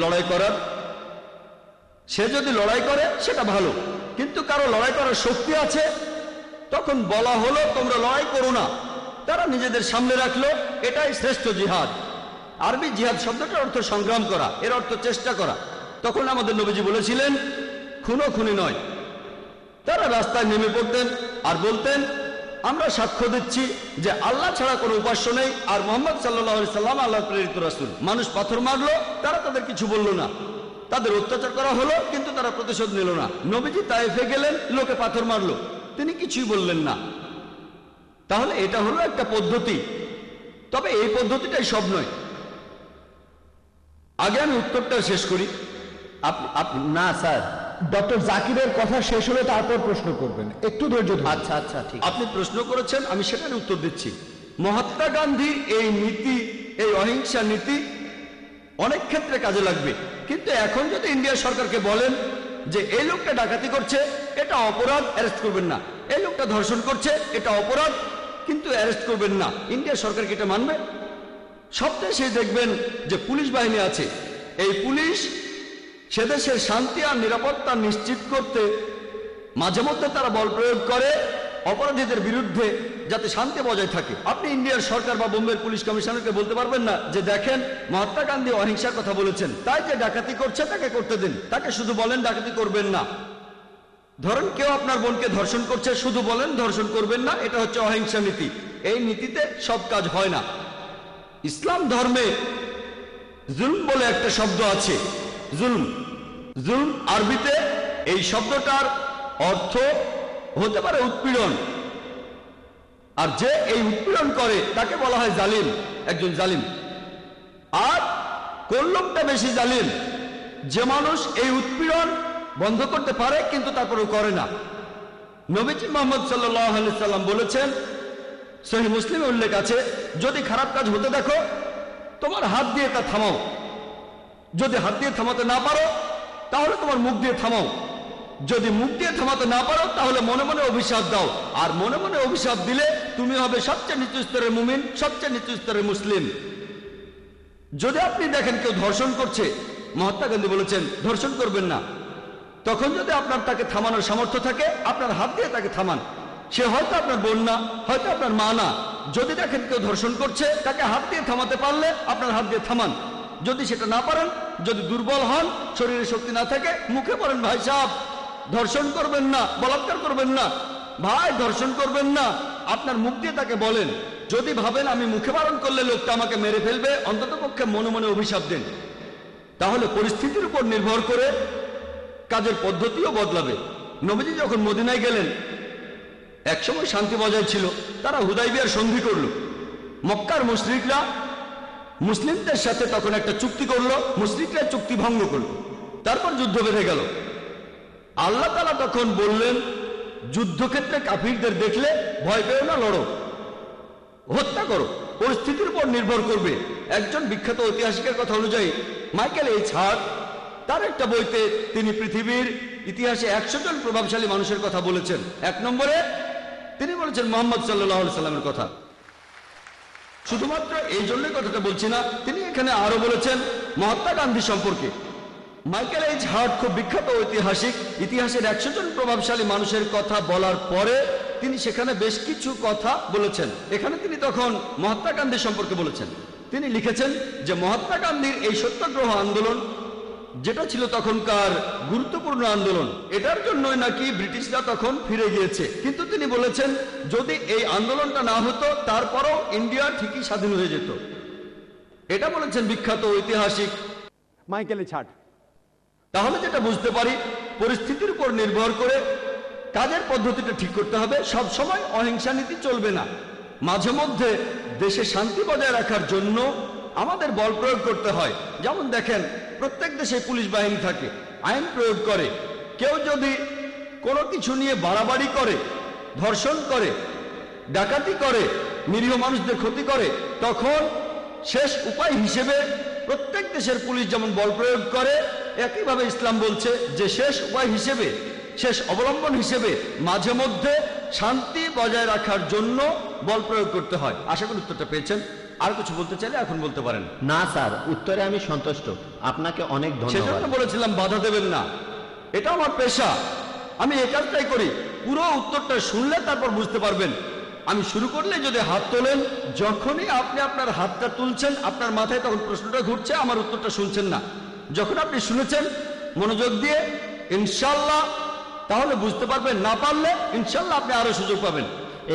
লড়াই করার, সে যদি লড়াই করে সেটা ভালো, কিন্তু কারো লড়াই করার শক্তি আছে, তখন বলা হলো তোমরা লড়াই করো না। তারা নিজেদের সামনে রাখলো, এটাই শ্রেষ্ঠ জিহাদ। আরবি জিহাদ শব্দটার অর্থ সংগ্রাম করা, এর অর্থ চেষ্টা করা। তখন আমাদের নবীজি বলেছিলেন খুনোখুনি নয়। তারা রাস্তায় নেমে পড়তেন আর বলতেন আমরা সাক্ষ্য দিচ্ছি যে আল্লাহ ছাড়া কোনো উপাস্য নেই, আর মুহাম্মদ সাল্লাল্লাহু আলাইহি সাল্লাম আল্লাহর প্রেরিত রাসূল। মানুষ পাথর মারলো, তারা তাদের কিছু বলল না। তাদের অত্যাচার করা হলো, কিন্তু তারা প্রতিশোধ নিল না। নবীজি তায়েফে গেলেন, লোকে পাথর মারলো, তিনি কিছুই বললেন না। তাহলে এটা হলো একটা পদ্ধতি, তবে এই পদ্ধতিটাই সব নয়। আগে আমি উত্তরটা শেষ করি। না স্যার, ডক্টর জাকিরের কথা শেষ হলে তারপর প্রশ্ন করবেন, একটু ধৈর্য ধরুন। আচ্ছা আচ্ছা ঠিক। আপনি প্রশ্ন করেছেন, আমি সেটার উত্তর দিচ্ছি। মহাত্মা গান্ধীর এই নীতি, এই অহিংসা নীতি অনেক ক্ষেত্রে কাজে লাগবে, কিন্তু এখন যদি ইন্ডিয়া সরকারকে বলেন যে এই লোকটা ডাকাতি করছে, এটা অপরাধ, অ্যারেস্ট করবেন না, এই লোকটা ধর্ষণ করছে, এটা অপরাধ, কিন্তু অ্যারেস্ট করবেন না, ইন্ডিয়া সরকার কি এটা মানবে? সব দেশে দেখবেন যে পুলিশ বাহিনী আছে, এই পুলিশ সে দেশের শান্তি আর নিরাপত্তা নিশ্চিত করতে মাঝে মধ্যে তারা বল প্রয়োগ করে অপরাধীদের বিরুদ্ধে, যাতে শান্তি বজায় থাকে। আপনি ইন্ডিয়ার সরকার বা বোম্বের পুলিশ কমিশনারকে বলতে পারবেন না যে দেখেন মহাত্মা গান্ধী অহিংসার কথা বলেছেন, তাই যে ডাকাতি করছে তাকে করতে দিন, তাকে শুধু বলেন ডাকাতি করবেন না। ধরেন কেউ আপনার বোনকে ধর্ষণ করছে, শুধু বলেন ধর্ষণ করবেন না, এটা হচ্ছে অহিংসা নীতি। এই নীতিতে সব কাজ হয় না। ইসলাম ধর্মে জুলম বলে একটা শব্দ আছে, জুলম। জুলম আরবিতে এই শব্দটার অর্থ হতে পারে উৎপীড়ন, আর যে এই উৎপীড়ন করে তাকে বলা হয় জালিম, একজন জালিম। আর কোন লোকটা বেশি জালিম? যে মানুষ এই উৎপীড়ন বন্ধ করতে পারে কিন্তু তারপরেও করে না। নবীজি মুহাম্মদ সাল্লাল্লাহু আলাইহি সাল্লাম বলেছেন, সহিহ মুসলিমে উল্লেখ আছে, যদি খারাপ কাজ হতে দেখো তোমার হাত দিয়ে তা থামাও, যদি হাত দিয়ে থামাতে না পারো তাহলে তোমার মুখ দিয়ে থামাও, যদি মুখ দিয়ে থামাতে না পারো তাহলে মনে মনে অভিশাপ দাও, আর মনে মনে অভিশাপ দিলে তুমি হবে সবচেয়ে নিচু স্তরের মুমিন, সবচেয়ে নিচু স্তরের মুসলিম। যদি আপনি দেখেন কেউ ধর্ষণ করছে, মহাত্মা গান্ধী বলেছেন ধর্ষণ করবেন না, তখন যদি আপনার তাকে থামানোর সামর্থ্য থাকে আপনার হাত দিয়ে তাকে থামান। সে হয়তো আপনার বোন না, হয়তো আপনার মা না। যদি দেখেন কেউ ধর্ষণ করছে, তাকে হাত দিয়ে থামাতে পারলে আপনার হাত দিয়ে থামান। যদি সেটা না পারেন, যদি দুর্বল হন, শরীরে শক্তি না থাকে, মুখে বলেন ভাই সাহেব ধর্ষণ করবেন না, বলাৎকার করবেন না, ভাই ধর্ষণ করবেন না, আপনার মুখ দিয়ে তাকে বলেন। যদি ভাবেন আমি মুখে বারণ করলে লোকটা আমাকে মেরে ফেলবে, অন্তত পক্ষে মনে মনে অভিশাপ দেন। তাহলে পরিস্থিতির উপর নির্ভর করে কাজের পদ্ধতিও বদলাবে। নবীজি যখন মদিনায় গেলেন, একসময় শান্তি বজায় ছিল, তারা হুদাইবিয়ার সন্ধি করল। মক্কার মুশরিকরা মুসলিমদের সাথে তখন একটা চুক্তি করলো, মুশরিকরা চুক্তি ভঙ্গ করলো, তারপর যুদ্ধ বেঁধে গেল। আল্লাহ তাআলা তখন বললেন, যুদ্ধক্ষেত্রে কাফিরদের দেখলে ভয় পেও না, লড়ো, হত্যা করো, পরিস্থিতির উপর নির্ভর করবে। একজন বিখ্যাত ঐতিহাসিকের কথা অনুযায়ী মাইকেল এইচ হার্ট তার একটা বইতে তিনি পৃথিবীর ইতিহাসে 100 জন প্রভাবশালী মানুষের কথা বলেছেন। 1 নম্বরে তিনি বলেছেন মুহাম্মদ সাল্লাল্লাহু আলাইহি সাল্লামের কথা। শুধুমাত্র এই জন্যই কথাটা বলছি না, তিনি এখানে আরো বলেছেন মহাত্মা গান্ধী সম্পর্কে। মাইকেল এইচ হার্ট খুব বিখ্যাত ঐতিহাসিক, ইতিহাসের 100 জন প্রভাবশালী মানুষের কথা বলার পরে তিনি সেখানে বেশ কিছু কথা বলেছেন। এখানে তিনি তখন মহাত্মা গান্ধী সম্পর্কে বলেছেন। তিনি লিখেছেন যে মহাত্মা গান্ধীর এই সত্যাগ্রহ আন্দোলন, যেটা ছিল তখনকার গুরুত্বপূর্ণ আন্দোলন, এটার জন্যই নাকি ব্রিটিশরা তখন ফিরে গিয়েছে। কিন্তু তিনি বলেছেন যদি এই আন্দোলনটা না হতো তারপরও ইন্ডিয়া ঠিকই স্বাধীন হয়ে যেত। এটা বলেছেন বিখ্যাত ঐতিহাসিক মাইকেল এইচ হার্ট। তাহলে যেটা বুঝতে পারি, পরিস্থিতির উপর নির্ভর করে কাজের পদ্ধতিটা ঠিক করতে হবে। সব সময় অহিংসা নীতি চলবে না। মাঝে মধ্যে দেশে শান্তি বজায় রাখার জন্য আমাদের বল প্রয়োগ করতে হয়। যেমন দেখেন প্রত্যেক দেশে পুলিশ বাহিনী থাকে, আইন প্রয়োগ করে। কেউ যদি কোনো কিছু নিয়ে বাড়াবাড়ি করে, ধর্ষণ করে, ডাকাতি করে, নিরীহ মানুষদের ক্ষতি করে, তখন শেষ উপায় হিসেবে প্রত্যেক দেশের পুলিশ যেমন বল প্রয়োগ করে, একইভাবে ইসলাম বলছে যে শেষ উপায় হিসেবে, শেষ অবলম্বন হিসেবে মাঝে মধ্যে শান্তি বজায় রাখার জন্য বল প্রয়োগ করতে হয়। আশা করি উত্তরটা পেয়েছেন। আর কিছু বলতে চাইলে এখন বলতে পারেন। না স্যার, উত্তরে আমি সন্তুষ্ট। আপনাকে অনেক ধন্যবাদ। সেজন্য বলেছিলাম বাধা দেবেন না, এটা আমার পেশা, আমি এই কাজটাই করি। পুরো উত্তরটা শুনলে তারপর বুঝতে পারবেন। আমি শুরু করলে যদি হাত তোলেন, যখনই আপনি আপনার হাতটা তুলছেন আপনার মাথায় তখন প্রশ্নটা ঘুরছে, আমার উত্তরটা শুনছেন না। যখন আপনি শুনেছেন মনোযোগ দিয়ে ইনশাল্লাহ, তাহলে বুঝতে পারবেন। না পারলে ইনশাল্লাহ আপনি আরো সুযোগ পাবেন।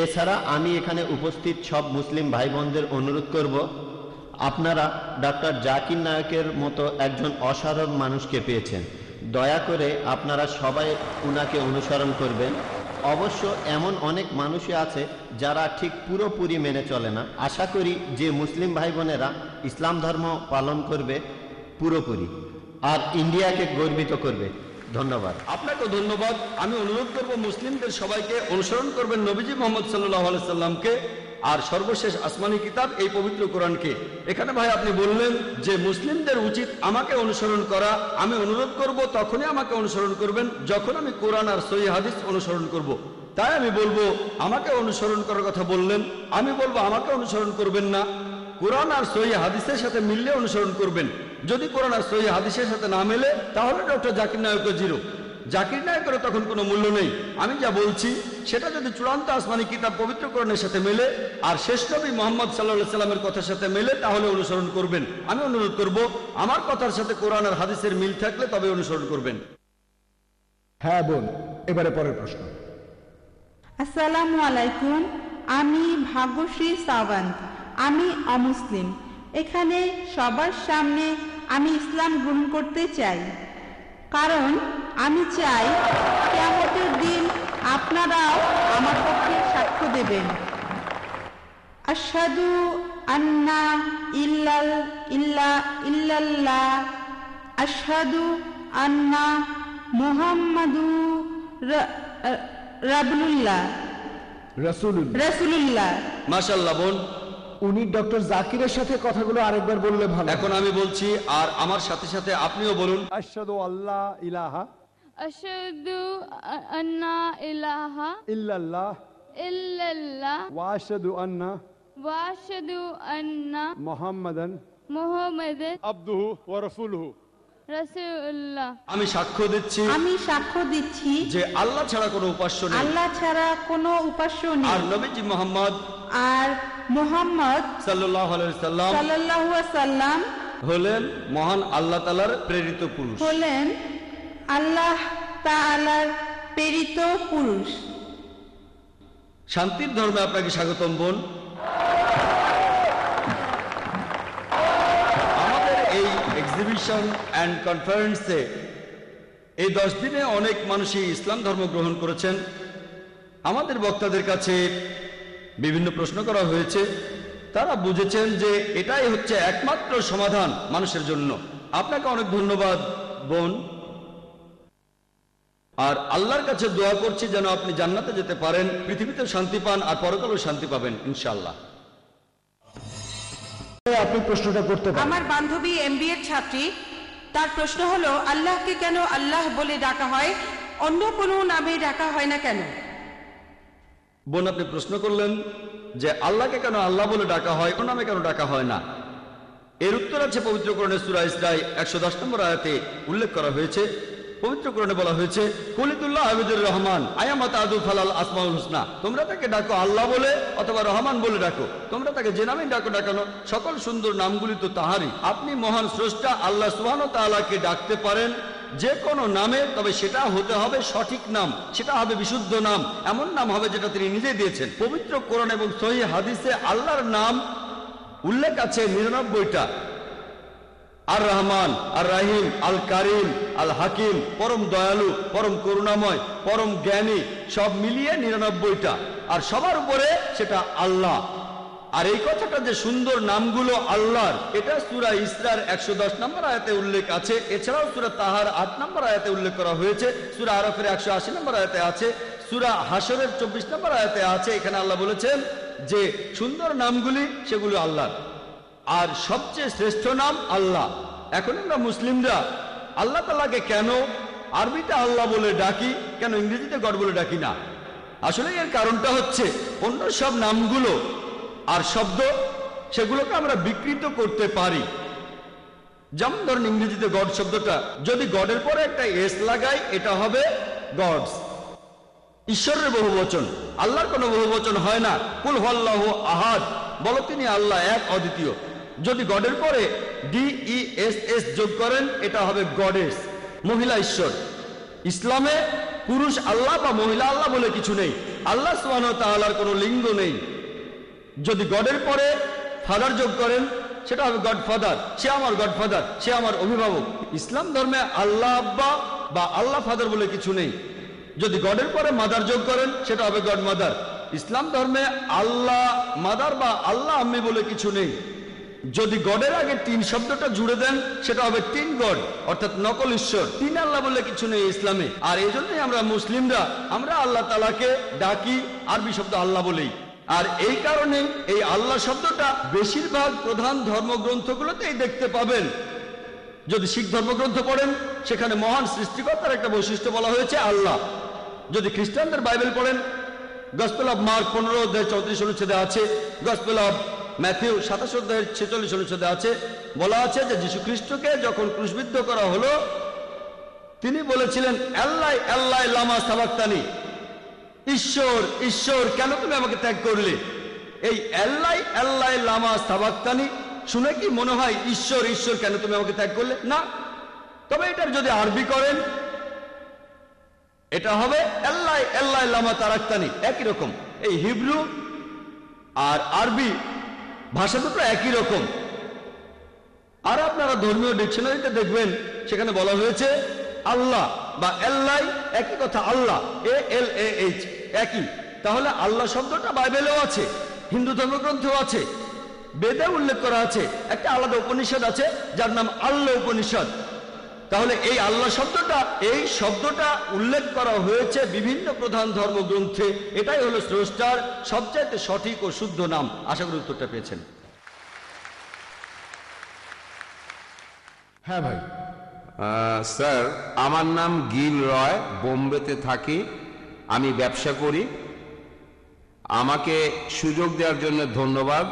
এছাড়া আমি এখানে উপস্থিত সব মুসলিম ভাই বোনদের অনুরোধ করব, আপনারা ডক্টর জাকির নায়কের মতো একজন অসাধারণ মানুষকে পেয়েছেন, দয়া করে আপনারা সবাই উনাকে অনুসরণ করবেন। অবশ্য এমন অনেক মানুষই আছে যারা ঠিক পুরোপুরি মেনে চলে না। আশা করি যে মুসলিম ভাই বোনেরা ইসলাম ধর্ম পালন করবে পুরোপুরি, আর ইন্ডিয়াকে গর্বিত করবে। ধন্যবাদ। আপনাকে ধন্যবাদ। আমি অনুরোধ করব মুসলিমদের সবাইকে অনুসরণ করবেন নবীজি মোহাম্মদ সাল্লাল্লাহু আলাইহি সাল্লামকে, আর সর্বশেষ আসমানি কিতাব এই পবিত্র কোরআনকে। এখানে ভাই আপনি বললেন যে মুসলিমদের উচিত আমাকে অনুসরণ করা। আমি অনুরোধ করব তখনই আমাকে অনুসরণ করবেন যখন আমি কোরআন আর সহিহ হাদিস অনুসরণ করব। তাই আমি বলবো আমাকে অনুসরণ করার কথা বললেন, আমি বলবো আমাকে অনুসরণ করবেন না, কোরআন আর সহিহ হাদিসের সাথে মিললে অনুসরণ করবেন। যদি কোরআন আর সহিহ হাদিসের সাথে না মেলে তাহলে ডক্টর জাকির নায়ক জিরো। জাকির নায়কেরও তখন কোনো মূল্য নেই। আমি যা বলছি সেটা যদি চূড়ান্ত আসমানি কিতাব পবিত্র কোরআনের সাথে মেলে আর শেষ নবী মুহাম্মদ সাল্লাল্লাহু আলাইহি সাল্লামের কথার সাথে মেলে তাহলে অনুসরণ করবেন। আমি অনুরোধ করব আমার কথার সাথে কোরআন আর হাদিসের মিল থাকলে তবে অনুসরণ করবেন। হ্যাঁ বোন, এবারে পরের প্রশ্ন। আসসালামু আলাইকুম, আমি ভাগ্যশ্রী সাওয়ান্ত। আমি অমুসলিম। এখানে সবার সামনে আমি ইসলাম গ্রহণ করতে চাই, কারণ আমি চাই কিয়ামতের দিন আপনারাও আমার পক্ষে সাক্ষ্য দেবেন। আশহাদু আন্না ইল্লাল্লাহ, আশহাদু আন্না মুহাম্মাদু রাসূলুল্লাহ। মাশাআল্লাহ বোন, উনি ডক্টর জাকিরের সাথে কথাগুলো আরেকবার বললে ভালো। এখন আমি বলছি আর আমার সাথে সাথে আপনিও বলুন। আশহাদু আল্লাহ ইলাহা আশহাদু আন্না ইলাহা ইল্লাল্লাহ ইল্লাল্লাহ ওয়া আশহাদু আন্না ওয়া আশহাদু আন্না মুহাম্মাদান মুহাম্মাদান আবদুহু ওয়া রাসূলুহু। রাসূলুল্লাহ। আমি সাক্ষ্য দিচ্ছি, আমি সাক্ষ্য দিচ্ছি যে আল্লাহ ছাড়া কোনো উপাস্য নেই, আল্লাহ ছাড়া কোনো উপাস্য নেই, আর নবীজি মুহাম্মদ আর মুহাম্মদ সাল্লাল্লাহু আলাইহি সাল্লাম সাল্লাল্লাহু আলাইহি সাল্লাম হলেন মহান আল্লাহ তাআলার প্রেরিত পুরুষ। হলেন আল্লাহ তাআলার প্রেরিত পুরুষ। শান্তির ধর্মে আপনাকে স্বাগতম বোন। আমাদের এই এক্সিবিশন অ্যান্ড কনফারেন্সে এই 10 দিনে অনেক মানুষই ইসলাম ধর্ম গ্রহণ করেছেন। আমাদের বক্তাদের কাছে বিভিন্ন প্রশ্ন করা হয়েছে, তারা বুঝেছেন যে এটাই হচ্ছে একমাত্র সমাধান মানুষের জন্য। আপনাকে অনেক ধন্যবাদ বোন, আর আল্লাহর কাছে দোয়া করছি যেন আপনি জান্নাতে যেতে পারেন, পৃথিবীতেও শান্তি পান আর পরকালেও শান্তি পাবেন ইনশাআল্লাহ। আপনি প্রশ্নটা করতে পারেন। আমার বান্ধবী এমবিএ ছাত্রী, তার প্রশ্ন হলো আল্লাহকে কেন আল্লাহ বলে ডাকা হয়, অন্য কোনো নামে ডাকা হয় না কেন? বোন, আপনি প্রশ্ন করলেন যে আল্লাহকে কেন আল্লাহ বলে ডাকা হয়, কোন নামে কেন ডাকা হয় না। এর উত্তর আছে পবিত্র কোরআনের সূরা ইসরায় 110 নম্বর আয়াতে উল্লেখ করা হয়েছে। পবিত্র কোরআনে বলা হয়েছে কুলিতুল্লাহ আবিদুর রহমান আয়ামাত আদু ফালাল আসমাউল হুসনা, তোমরা তাকে ডাকো আল্লাহ বলে অথবা রহমান বলে ডাকো, তোমরা তাকে যে নামে ডাকো ডাকানো সকল সুন্দর নামগুলি তো তাহারই। আপনি মহান স্রষ্টা আল্লাহ সুবহানাহু ওয়া তাআলাকে ডাকতে পারেন যে কোনো নামে, তবে সেটা হতে হবে সঠিক নাম, সেটা হবে বিশুদ্ধ নাম, এমন নাম হবে যেটা তিনি নিজে দিয়েছেন। পবিত্র কোরআন এবং সহিহ হাদিসে আল্লাহর নাম উল্লেখ আছে 99টা। আর রহমান, আর রাহিম, আল কারিম, আল হাকিম, পরম দয়ালু, পরম করুণাময়, পরম জ্ঞানী, সব মিলিয়ে 99টা, আর সবার উপরে সেটা আল্লাহ। আর এই কথাটা যে সুন্দর নামগুলো আল্লাহর, এটা সূরা ইসরার 110 নম্বর আয়াতে উল্লেখ আছে। এছাড়াও সূরা তাহার 8 নম্বর আয়াতে উল্লেখ করা হয়েছে, সূরা আরাফের 180 নম্বর আয়াতে আছে, সূরা হাশরের 24 নম্বর আয়াতে আছে। এখানে আল্লাহ বলেছেন যে সুন্দর নামগুলি সেগুলো আল্লাহর। আর সবচেয়ে শ্রেষ্ঠ নাম আল্লাহ। এখন আমরা মুসলিমরা আল্লাহ তাআলাকে কেন আরবিতে আল্লাহ বলে ডাকি, কেন ইংরেজিতে গড বলে ডাকি না? আসলে এর কারণটা হচ্ছে অন্য সব নামগুলো আর শব্দ সেগুলোকে আমরা বিকৃত করতে পারি। যেমন ধরেন ইংরেজিতে গড শব্দটা যদি গডের পরে একটা এস লাগাই এটা হবে গডস, ঈশ্বরের বহুবচন। আল্লাহর কোনো বহুবচন হয় না। কুল হুয়াল্লাহু আহাদ, বলো তিনি আল্লাহ এক অদ্বিতীয়। যদি গডের পরে DESS যোগ করেন এটা হবে গডেস, মহিলা ঈশ্বর। ইসলামে পুরুষ আল্লাহ বা মহিলা আল্লাহ বলে কিছু নেই। আল্লাহ সুবহানাহু ওয়া তাআলার কোনো লিঙ্গ নেই। যদি গডের পরে ফাদার যোগ করেন সেটা হবে গডফাদার, সে আমার গডফাদার, সে আমার অভিভাবক। ইসলাম ধর্মে আল্লাহ আব্বা বা আল্লাহ ফাদার বলে কিছু নেই। যদি গডের পরে মাদার যোগ করেন সেটা হবে গড মাদার। ইসলাম ধর্মে আল্লাহ মাদার বা আল্লাহ আম্মি বলে কিছু নেই। যদি গডের আগে তিন শব্দটা জুড়ে দেন সেটা হবে তিন গড, অর্থাৎ নকল ঈশ্বর। তিন আল্লাহ বলে কিছু নেই ইসলামে। আর এই জন্যই আমরা মুসলিমরা আমরা আল্লাহ তাআলাকে ডাকি আরবি শব্দ আল্লাহ বলেই। আর এই কারণে এই আল্লাহ শব্দটা বেশিরভাগ প্রধান ধর্মগ্রন্থগুলোতেই দেখতে পাবেন। যদি শিখ ধর্মগ্রন্থ পড়েন সেখানে মহান সৃষ্টিকর্তার একটা বৈশিষ্ট্য বলা হয়েছে আল্লাহ। যদি খ্রিস্টানদের বাইবেল পড়েন গসপেল অফ মার্ক 15-34 অনুচ্ছেদে আছে, গসপেল অফ ম্যাথিউ 27-46 অনুচ্ছেদে আছে, বলা আছে যে যীশু খ্রিস্টকে যখন ক্রুশবিদ্ধ করা হলো তিনি বলেছিলেন আল্লাহ আল্লাহ লামা সাবাক্তানি, ঈশ্বর ঈশ্বর কেন তুমি আমাকে ত্যাগ করলে। এই আল্লাহ আল্লাহ লামা সাবাক্তানি শুনে কি মনে হয় ঈশ্বর ঈশ্বর কেন তুমি আমাকে ত্যাগ করলে? না। তবে এটার যদি আরবি করেন এটা হবে আল্লাহ আল্লাহ লামা তারাক্তানি, একই রকম। এই হিব্রু আর আরবি ভাষা দুটো একই রকম। আর আপনারা ধর্মীয় ডিকশনারিতে দেখবেন সেখানে বলা হয়েছে আল্লাহ বা আল্লাহ একই কথা, আল্লাহ ALAH একই। তাহলে আল্লাহ শব্দটা বাইবেলেও আছে, হিন্দু ধর্মগ্রন্থেও আছে, বেদে উল্লেখ করা আছে। একটা আলাদা উপনিষদ আছে যার নাম আল্লাহ উপনিষদ। তাহলে এই আল্লাহ শব্দটা এই শব্দটা উল্লেখ করা হয়েছে বিভিন্ন প্রধান ধর্মগ্রন্থে। এটাই হলো স্রষ্টার সবচাইতে সঠিক ও শুদ্ধ নাম। আশা করি উত্তরটা পেয়েছেন। হ্যাঁ ভাই। স্যার, আমার নাম গিল রয়, বোম্বেতে থাকি, আমি ব্যবসা করি। আমাকে সুযোগ দেওয়ার জন্য ধন্যবাদ।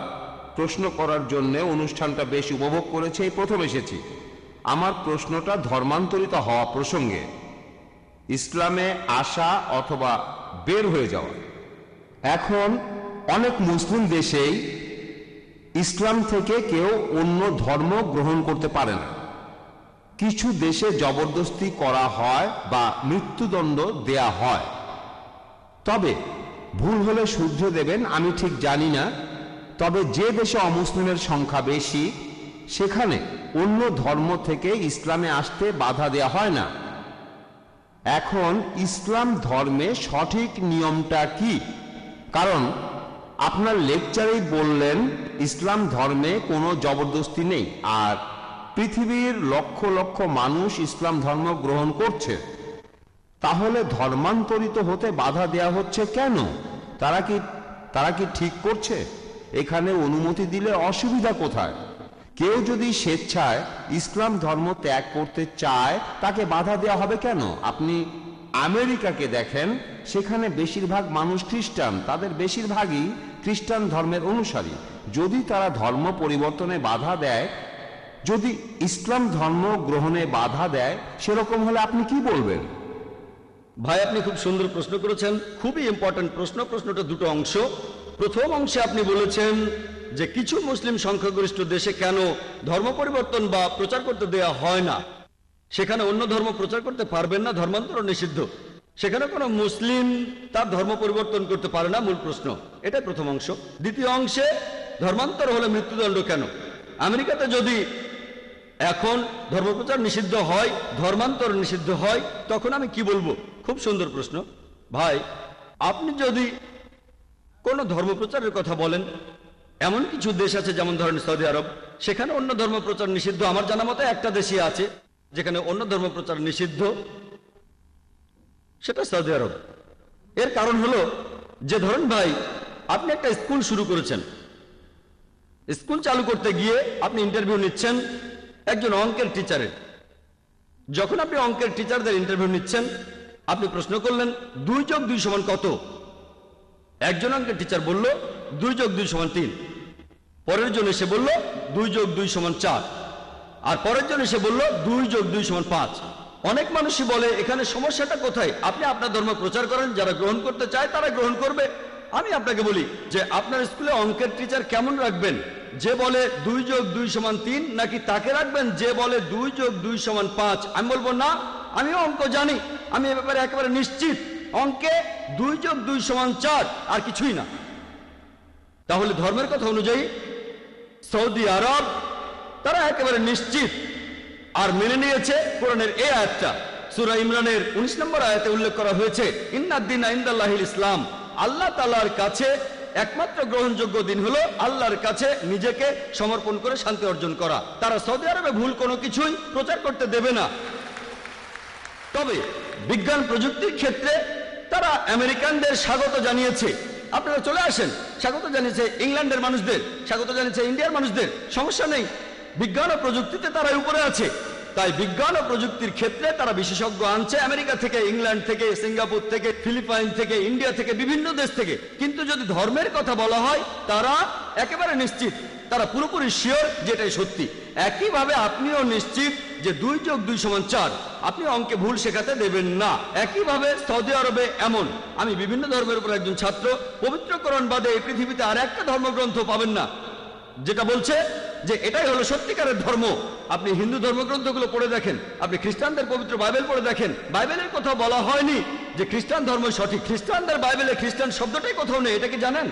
প্রশ্ন করার জন্য অনুষ্ঠানটা বেশ উপভোগ করেছি, এই প্রথম এসেছি। আমার প্রশ্নটা ধর্মান্তরিত হওয়া প্রসঙ্গে, ইসলামে আসা অথবা বের হয়ে যাওয়া। এখন অনেক মুসলিম দেশেই ইসলাম থেকে কেউ অন্য ধর্ম গ্রহণ করতে পারে না। কিছু দেশে জবরদস্তি করা হয় বা মৃত্যুদণ্ড দেয়া হয়। তবে ভুল হলে শুধরে দেবেন, আমি ঠিক জানি না। তবে যে দেশে অমুসলিমের সংখ্যা বেশি সেখানে অন্য ধর্ম থেকে ইসলামে আসতে বাধা দেয়া হয় না। এখন ইসলাম ধর্মে সঠিক নিয়মটা কি? কারণ আপনার লেকচারেই বললেন ইসলাম ধর্মে কোনো জবরদস্তি নেই, আর পৃথিবীর লক্ষ লক্ষ মানুষ ইসলাম ধর্ম গ্রহণ করছে। তাহলে ধর্মান্তরিত হতে বাধা দেয়া হচ্ছে কেন? তারা কি ঠিক করছে? এখানে অনুমতি দিলে অসুবিধা কোথায়? কেউ যদি স্বেচ্ছায় ইসলাম ধর্ম ত্যাগ করতে চায় তাকে বাধা দেওয়া হবে কেন? আপনি আমেরিকাকে দেখেন, সেখানে বেশিরভাগ মানুষ খ্রিস্টান, তাদের বেশিরভাগই খ্রিস্টান ধর্মের অনুসারী। যদি তারা ধর্ম পরিবর্তনে বাধা দেয়, যদি ইসলাম ধর্ম গ্রহণে বাধা দেয়, সেরকম হলে আপনি কি বলবেন? ভাই, আপনি খুব সুন্দর প্রশ্ন করেছেন, খুবই ইম্পর্টেন্ট প্রশ্ন। প্রশ্নটা দুটো অংশ। প্রথম অংশে আপনি বলেছেন যে কিছু মুসলিম সংখ্যাগরিষ্ঠ দেশে কেন ধর্ম পরিবর্তন বা প্রচার করতে দেয়া হয় না, সেখানে অন্য ধর্ম প্রচার করতে পারবেন না, ধর্মান্তর নিষিদ্ধ, সেখানে কোনো মুসলিম তার ধর্ম পরিবর্তন করতে পারে না, মূল প্রশ্ন। এটাই প্রথম অংশ। দ্বিতীয় অংশে ধর্মান্তর হলে মৃত্যুদণ্ড কেন? আমেরিকাতে যদি এখন ধর্মপ্রচার নিষিদ্ধ হয়, ধর্মান্তর নিষিদ্ধ হয়, তখন আমি কি বলবো? খুব সুন্দর প্রশ্ন ভাই। আপনি যদি কোনো ধর্মপ্রচারের কথা বলেন, এমন কিছু দেশ আছে যেমন ধরেন সৌদি আরব, সেখানে অন্য ধর্ম প্রচার নিষিদ্ধ। আমার জানা মতে একটা দেশই আছে যেখানে অন্য ধর্ম প্রচার নিষিদ্ধ, সেটা সৌদি আরব। এর কারণ হলো যে ধরুন ভাই, আপনি একটা স্কুল শুরু করেছেন, স্কুল চালু করতে গিয়ে আপনি ইন্টারভিউ নিচ্ছেন একজন অঙ্কের টিচারের। যখন আপনি অঙ্কের টিচারদের ইন্টারভিউ নিচ্ছেন, আপনি প্রশ্ন করলেন 2 + 2 = কত? একজন অঙ্কের টিচার বলল 2 + 2 = 3। পরের জন এসে বলল 2 + 2 = 4, আর পরের জন এসে বলল 2 + 2 = 5। অনেক মানুষই বলে এখানে সমস্যাটা কোথায়? আপনি আপনার ধর্ম প্রচার করেন, যারা গ্রহণ করতে চায় তারা গ্রহণ করবে। আমি আপনাকে বলি যে আপনার স্কুলে অঙ্কের টিচার কেমন রাখবেন? যে বলে 2 + 2 = 3, নাকি তাকে রাখবেন যে বলে 2 + 2 = 5? আমি বলবো না, আমিও অঙ্ক জানি, আমি এ ব্যাপারে একেবারে নিশ্চিত। অঙ্কে 2 + 2 = 4, আর কিছুই না। তাহলে ধর্মের কথা অনুযায়ী সৌদি আরব তারা একেবারে নিশ্চিত আর মেনে নিয়েছে কোরআনের এই আয়াতটা। সূরা ইমরানের 19 নম্বর আয়াতে উল্লেখ করা হয়েছে, ইন্নাদ-দীনা ইনদাল্লাহিল ইসলাম। আল্লাহ তাআলার কাছে একমাত্র গ্রহণযোগ্য দিন হলো আল্লাহর কাছে নিজেকে সমর্পণ করে শান্তি অর্জন করা। তারা সৌদি আরবে ভুল কোনো কিছুই প্রচার করতে দেবে না। তবে বিজ্ঞান প্রযুক্তির ক্ষেত্রে তারা আমেরিকানদের স্বাগত জানিয়েছে, আপনারা চলে আসেন। স্বাগত জানিয়েছে ইংল্যান্ডের মানুষদের, স্বাগত জানিয়েছে ইন্ডিয়ার মানুষদের। সমস্যা নেই, বিজ্ঞান ও প্রযুক্তিতে তারা উপরে আছে। তাই বিজ্ঞান ও প্রযুক্তির ক্ষেত্রে তারা বিশেষজ্ঞ আনছে আমেরিকা থেকে, ইংল্যান্ড থেকে, সিঙ্গাপুর থেকে, ফিলিপাইন থেকে, ইন্ডিয়া থেকে, বিভিন্ন দেশ থেকে। কিন্তু যদি ধর্মের কথা বলা হয় তারা একেবারে নিশ্চিত, তারা পুরোপুরি শিওর যেটাই সত্যি। একইভাবে আপনিও নিশ্চিত যে 2 + 2 = 4, আপনি অঙ্কে ভুল শেখাতে দেবেন না। একইভাবে সৌদি আরবে এমন, আমি বিভিন্ন ধর্মের উপর একজন ছাত্র, পবিত্র কোরআন বাদে এই পৃথিবীতে আর একটা ধর্মগ্রন্থ পাবেন না যেটা বলছে যে এটাই হলো সত্যিকারের ধর্ম। আপনি হিন্দু ধর্মগ্রন্থগুলো পড়ে দেখেন, আপনি খ্রিস্টানদের পবিত্র বাইবেল পড়ে দেখেন, বাইবেলের কথা বলা হয়নি যে খ্রিস্টান ধর্ম সঠিক। খ্রিস্টানদের বাইবেলে খ্রিস্টান শব্দটাই কোথাও নেই, এটা কি জানেন?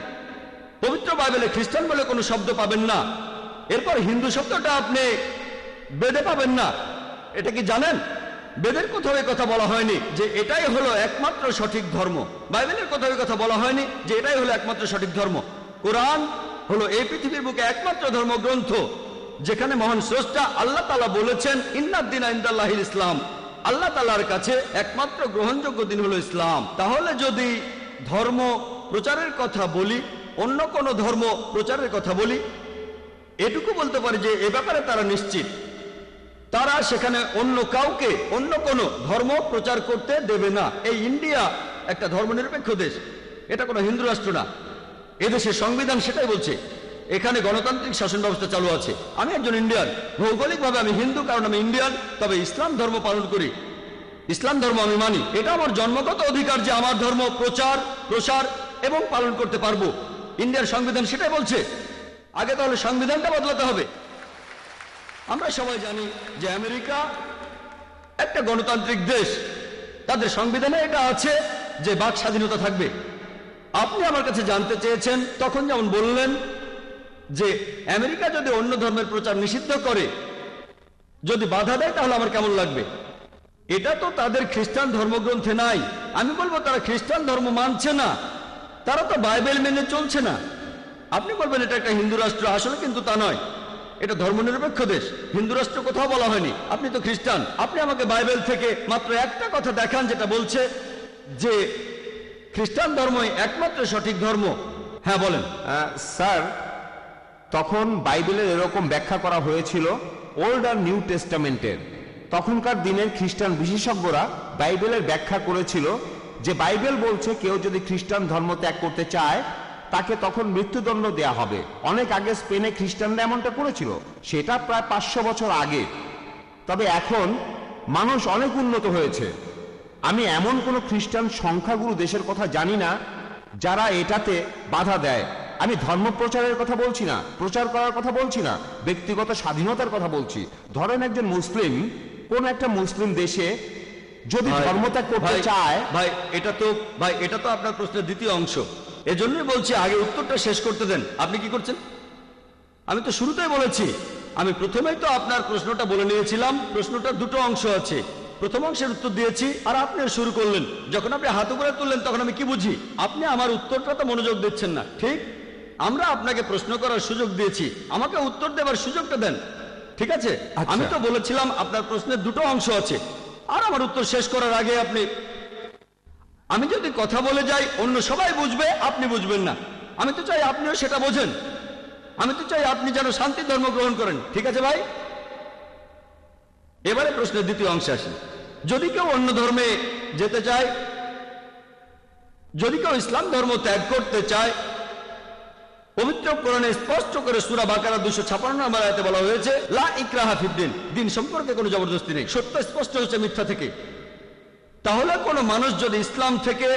পবিত্র বাইবেলে খ্রিস্টান বলে কোনো শব্দ পাবেন না। এরপর হিন্দু শব্দটা আপনি বেদে পাবেন না, এটা কি জানেন? বেদের কোথাও এই কথা বলা হয়নি যে এটাই হলো একমাত্র সঠিক ধর্ম। বাইবেলের কোথাও এই কথা বলা হয়নি যে এটাই হলো একমাত্র সঠিক ধর্ম। কোরআন হলো এই পৃথিবীর বুকে একমাত্র ধর্মগ্রন্থ যেখানে মহান স্রষ্টা আল্লাহ তাআলা বলেছেন, ইন্নাদ-দীনা ইনদাল্লাহিল ইসলাম। আল্লাহ তাআলার কাছে একমাত্র গ্রহণযোগ্য দিন হলো ইসলাম। তাহলে যদি ধর্ম প্রচারের কথা বলি, অন্য কোন ধর্ম প্রচারের কথা বলি, এটুকু বলতে পারি যে এ ব্যাপারে তারা নিশ্চিত, তারা সেখানে অন্য কাউকে অন্য কোনো ধর্ম প্রচার করতে দেবে না। এই ইন্ডিয়া একটা ধর্মনিরপেক্ষ দেশ, এটা কোনো হিন্দু রাষ্ট্র না। এদেশের সংবিধান সেটাই বলছে, এখানে গণতান্ত্রিক শাসন ব্যবস্থা চালু আছে। আমি একজন ইন্ডিয়ান, ভৌগোলিকভাবে আমি হিন্দু কারণ আমি ইন্ডিয়ান, তবে ইসলাম ধর্ম পালন করি, ইসলাম ধর্ম আমি মানি। এটা আমার জন্মগত অধিকার যে আমার ধর্ম প্রচার, প্রসার এবং পালন করতে পারবো। ইন্ডিয়ার সংবিধান সেটাই বলছে। আগে তাহলে সংবিধানটা বদলাতে হবে। আমরা সবাই জানি যে আমেরিকা একটা গণতান্ত্রিক দেশ, তাদের সংবিধানে এটা আছে যে বাক স্বাধীনতা থাকবে। আপনি আমার কাছে জানতে চেয়েছেন, তখন যেমন বললেন যে আমেরিকা যদি অন্য ধর্মের প্রচার নিষিদ্ধ করে, যদি বাধা দেয়, তাহলে আমার কেমন লাগবে? এটা তো তাদের খ্রিস্টান ধর্মগ্রন্থে নাই। আমি বলবো তারা খ্রিস্টান ধর্ম মানছে না, তারা তো বাইবেল মেনে চলছে না। আপনি বলবেন এটা একটা হিন্দু রাষ্ট্র, আসলে কিন্তু তা নয়, এটা ধর্মনিরপেক্ষ দেশ। হিন্দু রাষ্ট্র কোথাও বলা হয়নি। আপনি তো খ্রিস্টান, আপনি আমাকে বাইবেল থেকে মাত্র একটা কথা দেখান যেটা বলছে যে খ্রিস্টান ধর্মই একমাত্র সঠিক ধর্ম। হ্যাঁ বলেন। স্যার, তখন বাইবেলের এরকম ব্যাখ্যা করা হয়েছিল ওল্ড আর নিউ টেস্টামেন্টের। তখনকার দিনের খ্রিস্টান বিশেষজ্ঞরা বাইবেলের ব্যাখ্যা করেছিল যে বাইবেল বলছে কেউ যদি খ্রিস্টান ধর্ম ত্যাগ করতে চায় তাকে তখন মৃত্যুদণ্ড দেয়া হবে। অনেক আগে স্পেনে খ্রিস্টানরা এমনটা করেছিল, সেটা প্রায় 500 বছর আগে। তবে এখন মানুষ অনেক উন্নত হয়েছে। আমি এমন কোনো খ্রিস্টান সংখ্যাগুরু দেশের কথা জানি না যারা এটাতে বাধা দেয়। আমি ধর্ম প্রচারের কথা বলছি না, প্রচার করার কথা বলছি না, ব্যক্তিগত স্বাধীনতার কথা বলছি। ধরেন একজন মুসলিম কোন একটা মুসলিম দেশে যদি ধর্মত্যাগ করতে চায়। ভাই এটা তো আপনার প্রশ্নের দ্বিতীয় অংশ, এজন্যই বলছি আগে উত্তরটা শেষ করতে দেন। আপনি কি করছেন? আমি তো শুরুতেই বলেছি, আমি প্রথমেই তো আপনার প্রশ্নটা বলে নিয়েছিলাম। প্রশ্নটার দুটো অংশ আছে, প্রথম অংশের উত্তর দিয়েছি আর আপনি শুরু করলেন। যখন আপনি হাত উপরে তুললেন তখন আমি কি বুঝি? আপনি আমার উত্তরটা তো মনোযোগ দিচ্ছেন না। ঠিক, আমরা আপনাকে প্রশ্ন করার সুযোগ দিয়েছি, আমাকে উত্তর দেবার সুযোগটা দেন। ঠিক আছে, আমি তো বলেছিলাম আপনার প্রশ্নের দুটো অংশ আছে, আর আমার উত্তর শেষ করার আগে আমি যদি কথা বলে যাই অন্য সবাই বুঝবে, আপনি বুঝবেন না। আমি তো চাই আপনিও সেটা বোঝেন। আমি তো চাই আপনি যেন শান্তি ধর্ম গ্রহণ করেন। ঠিক আছে ভাই? এবারে প্রশ্নের দ্বিতীয় অংশে আসি। যদি কেউ অন্য ধর্মে যেতে চায়, যদি কেউ ইসলাম ধর্ম ত্যাগ করতে চায়, পবিত্র কোরআনে স্পষ্ট করে সূরা বাকারা 256 নম্বর আয়াতে বলা হয়েছে, লা ইকরাহা ফিদ্দিন, দিন সম্পর্কে কোনো জবরদস্তি নেই। সত্য স্পষ্ট হচ্ছে মিথ্যা থেকে। তাহলে কোনো মানুষ যদি ইসলাম থেকে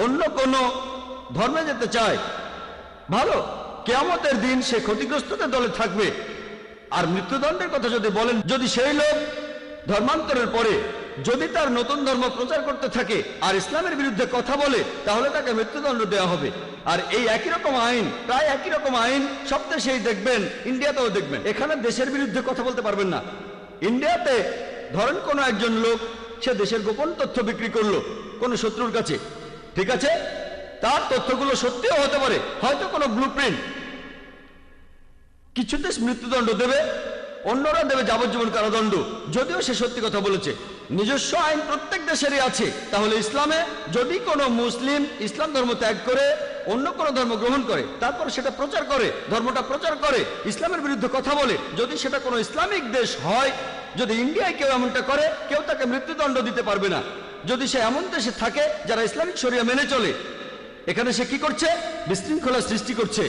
অন্য কোনো ধর্মে যেতে চায়, ভালো, কিয়ামতের দিন সে ক্ষতিগ্রস্তদের দলে থাকবে। আর মৃত্যুদণ্ডের কথা যদি বলেন, যদি সেই লোক ধর্মান্তরের পরে যদি তার নতুন ধর্ম প্রচার করতে থাকে আর ইসলামের বিরুদ্ধে কথা বলে, তাহলে তাকে মৃত্যুদণ্ড দেওয়া হবে। আর এই একই রকম আইন, প্রায় একই রকম আইন সব দেশেই দেখবেন, ইন্ডিয়াতেও দেখবেন। এখানে দেশের বিরুদ্ধে কথা বলতে পারবেন না। ইন্ডিয়াতে ধরেন কোনো একজন লোক সে দেশের গোপন তথ্য বিক্রি করলো কোনো শত্রুর কাছে, ঠিক আছে, তার তথ্যগুলো সত্যিও হতে পারে, হয়তো কোনো ব্লুপ্রিন্ট। কিছু দেশ মৃত্যুদণ্ড দেবে, অন্যরা দেবে যাবজ্জীবন কারাদণ্ড, যদিও সে সত্যি কথা বলেছে। নিজস্ব আইন প্রত্যেক দেশেরই আছে। তাহলে ইসলামে যদি কোনো মুসলিম ইসলাম ধর্ম ত্যাগ করে অন্য কোনো ধর্ম গ্রহণ করে, তারপর সেটা প্রচার করে, ধর্মটা প্রচার করে, ইসলামের বিরুদ্ধে কথা বলে, যদি সেটা কোনো ইসলামিক দেশ হয়, যদি ইন্ডিয়ায় কেউ এমনটা করে, কেউ তাকে মৃত্যুদণ্ড দিতে পারবে না, যদি সে এমন দেশে থাকে যারা ইসলামিক শরিয়া মেনে চলে। এখানে সে কি করছে? বিশৃঙ্খলা সৃষ্টি করছে।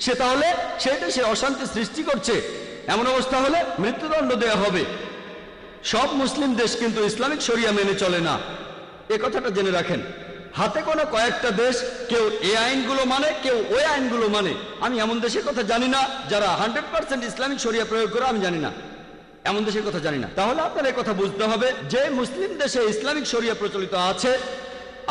সে তাহলে সেই দেশে অশান্তি সৃষ্টি করছে। এমন অবস্থা হলে মৃত্যুদণ্ড দেওয়া হবে। সব মুসলিম দেশ কিন্তু ইসলামিক শরিয়া মেনে চলে না, এ কথাটা জেনে রাখেন। হাতে কোনো কয়েকটা দেশ কেউ এই আইনগুলো মানে, কেউ ওই আইনগুলো মানে। আমি এমন দেশের কথা জানি না যারা 100% ইসলামিক শরিয়া প্রয়োগ করে, আমি জানি না, এমন দেশের কথা জানি না। তাহলে আপনার এই কথা বুঝতে হবে যে মুসলিম দেশে ইসলামিক শরিয়া প্রচলিত আছে,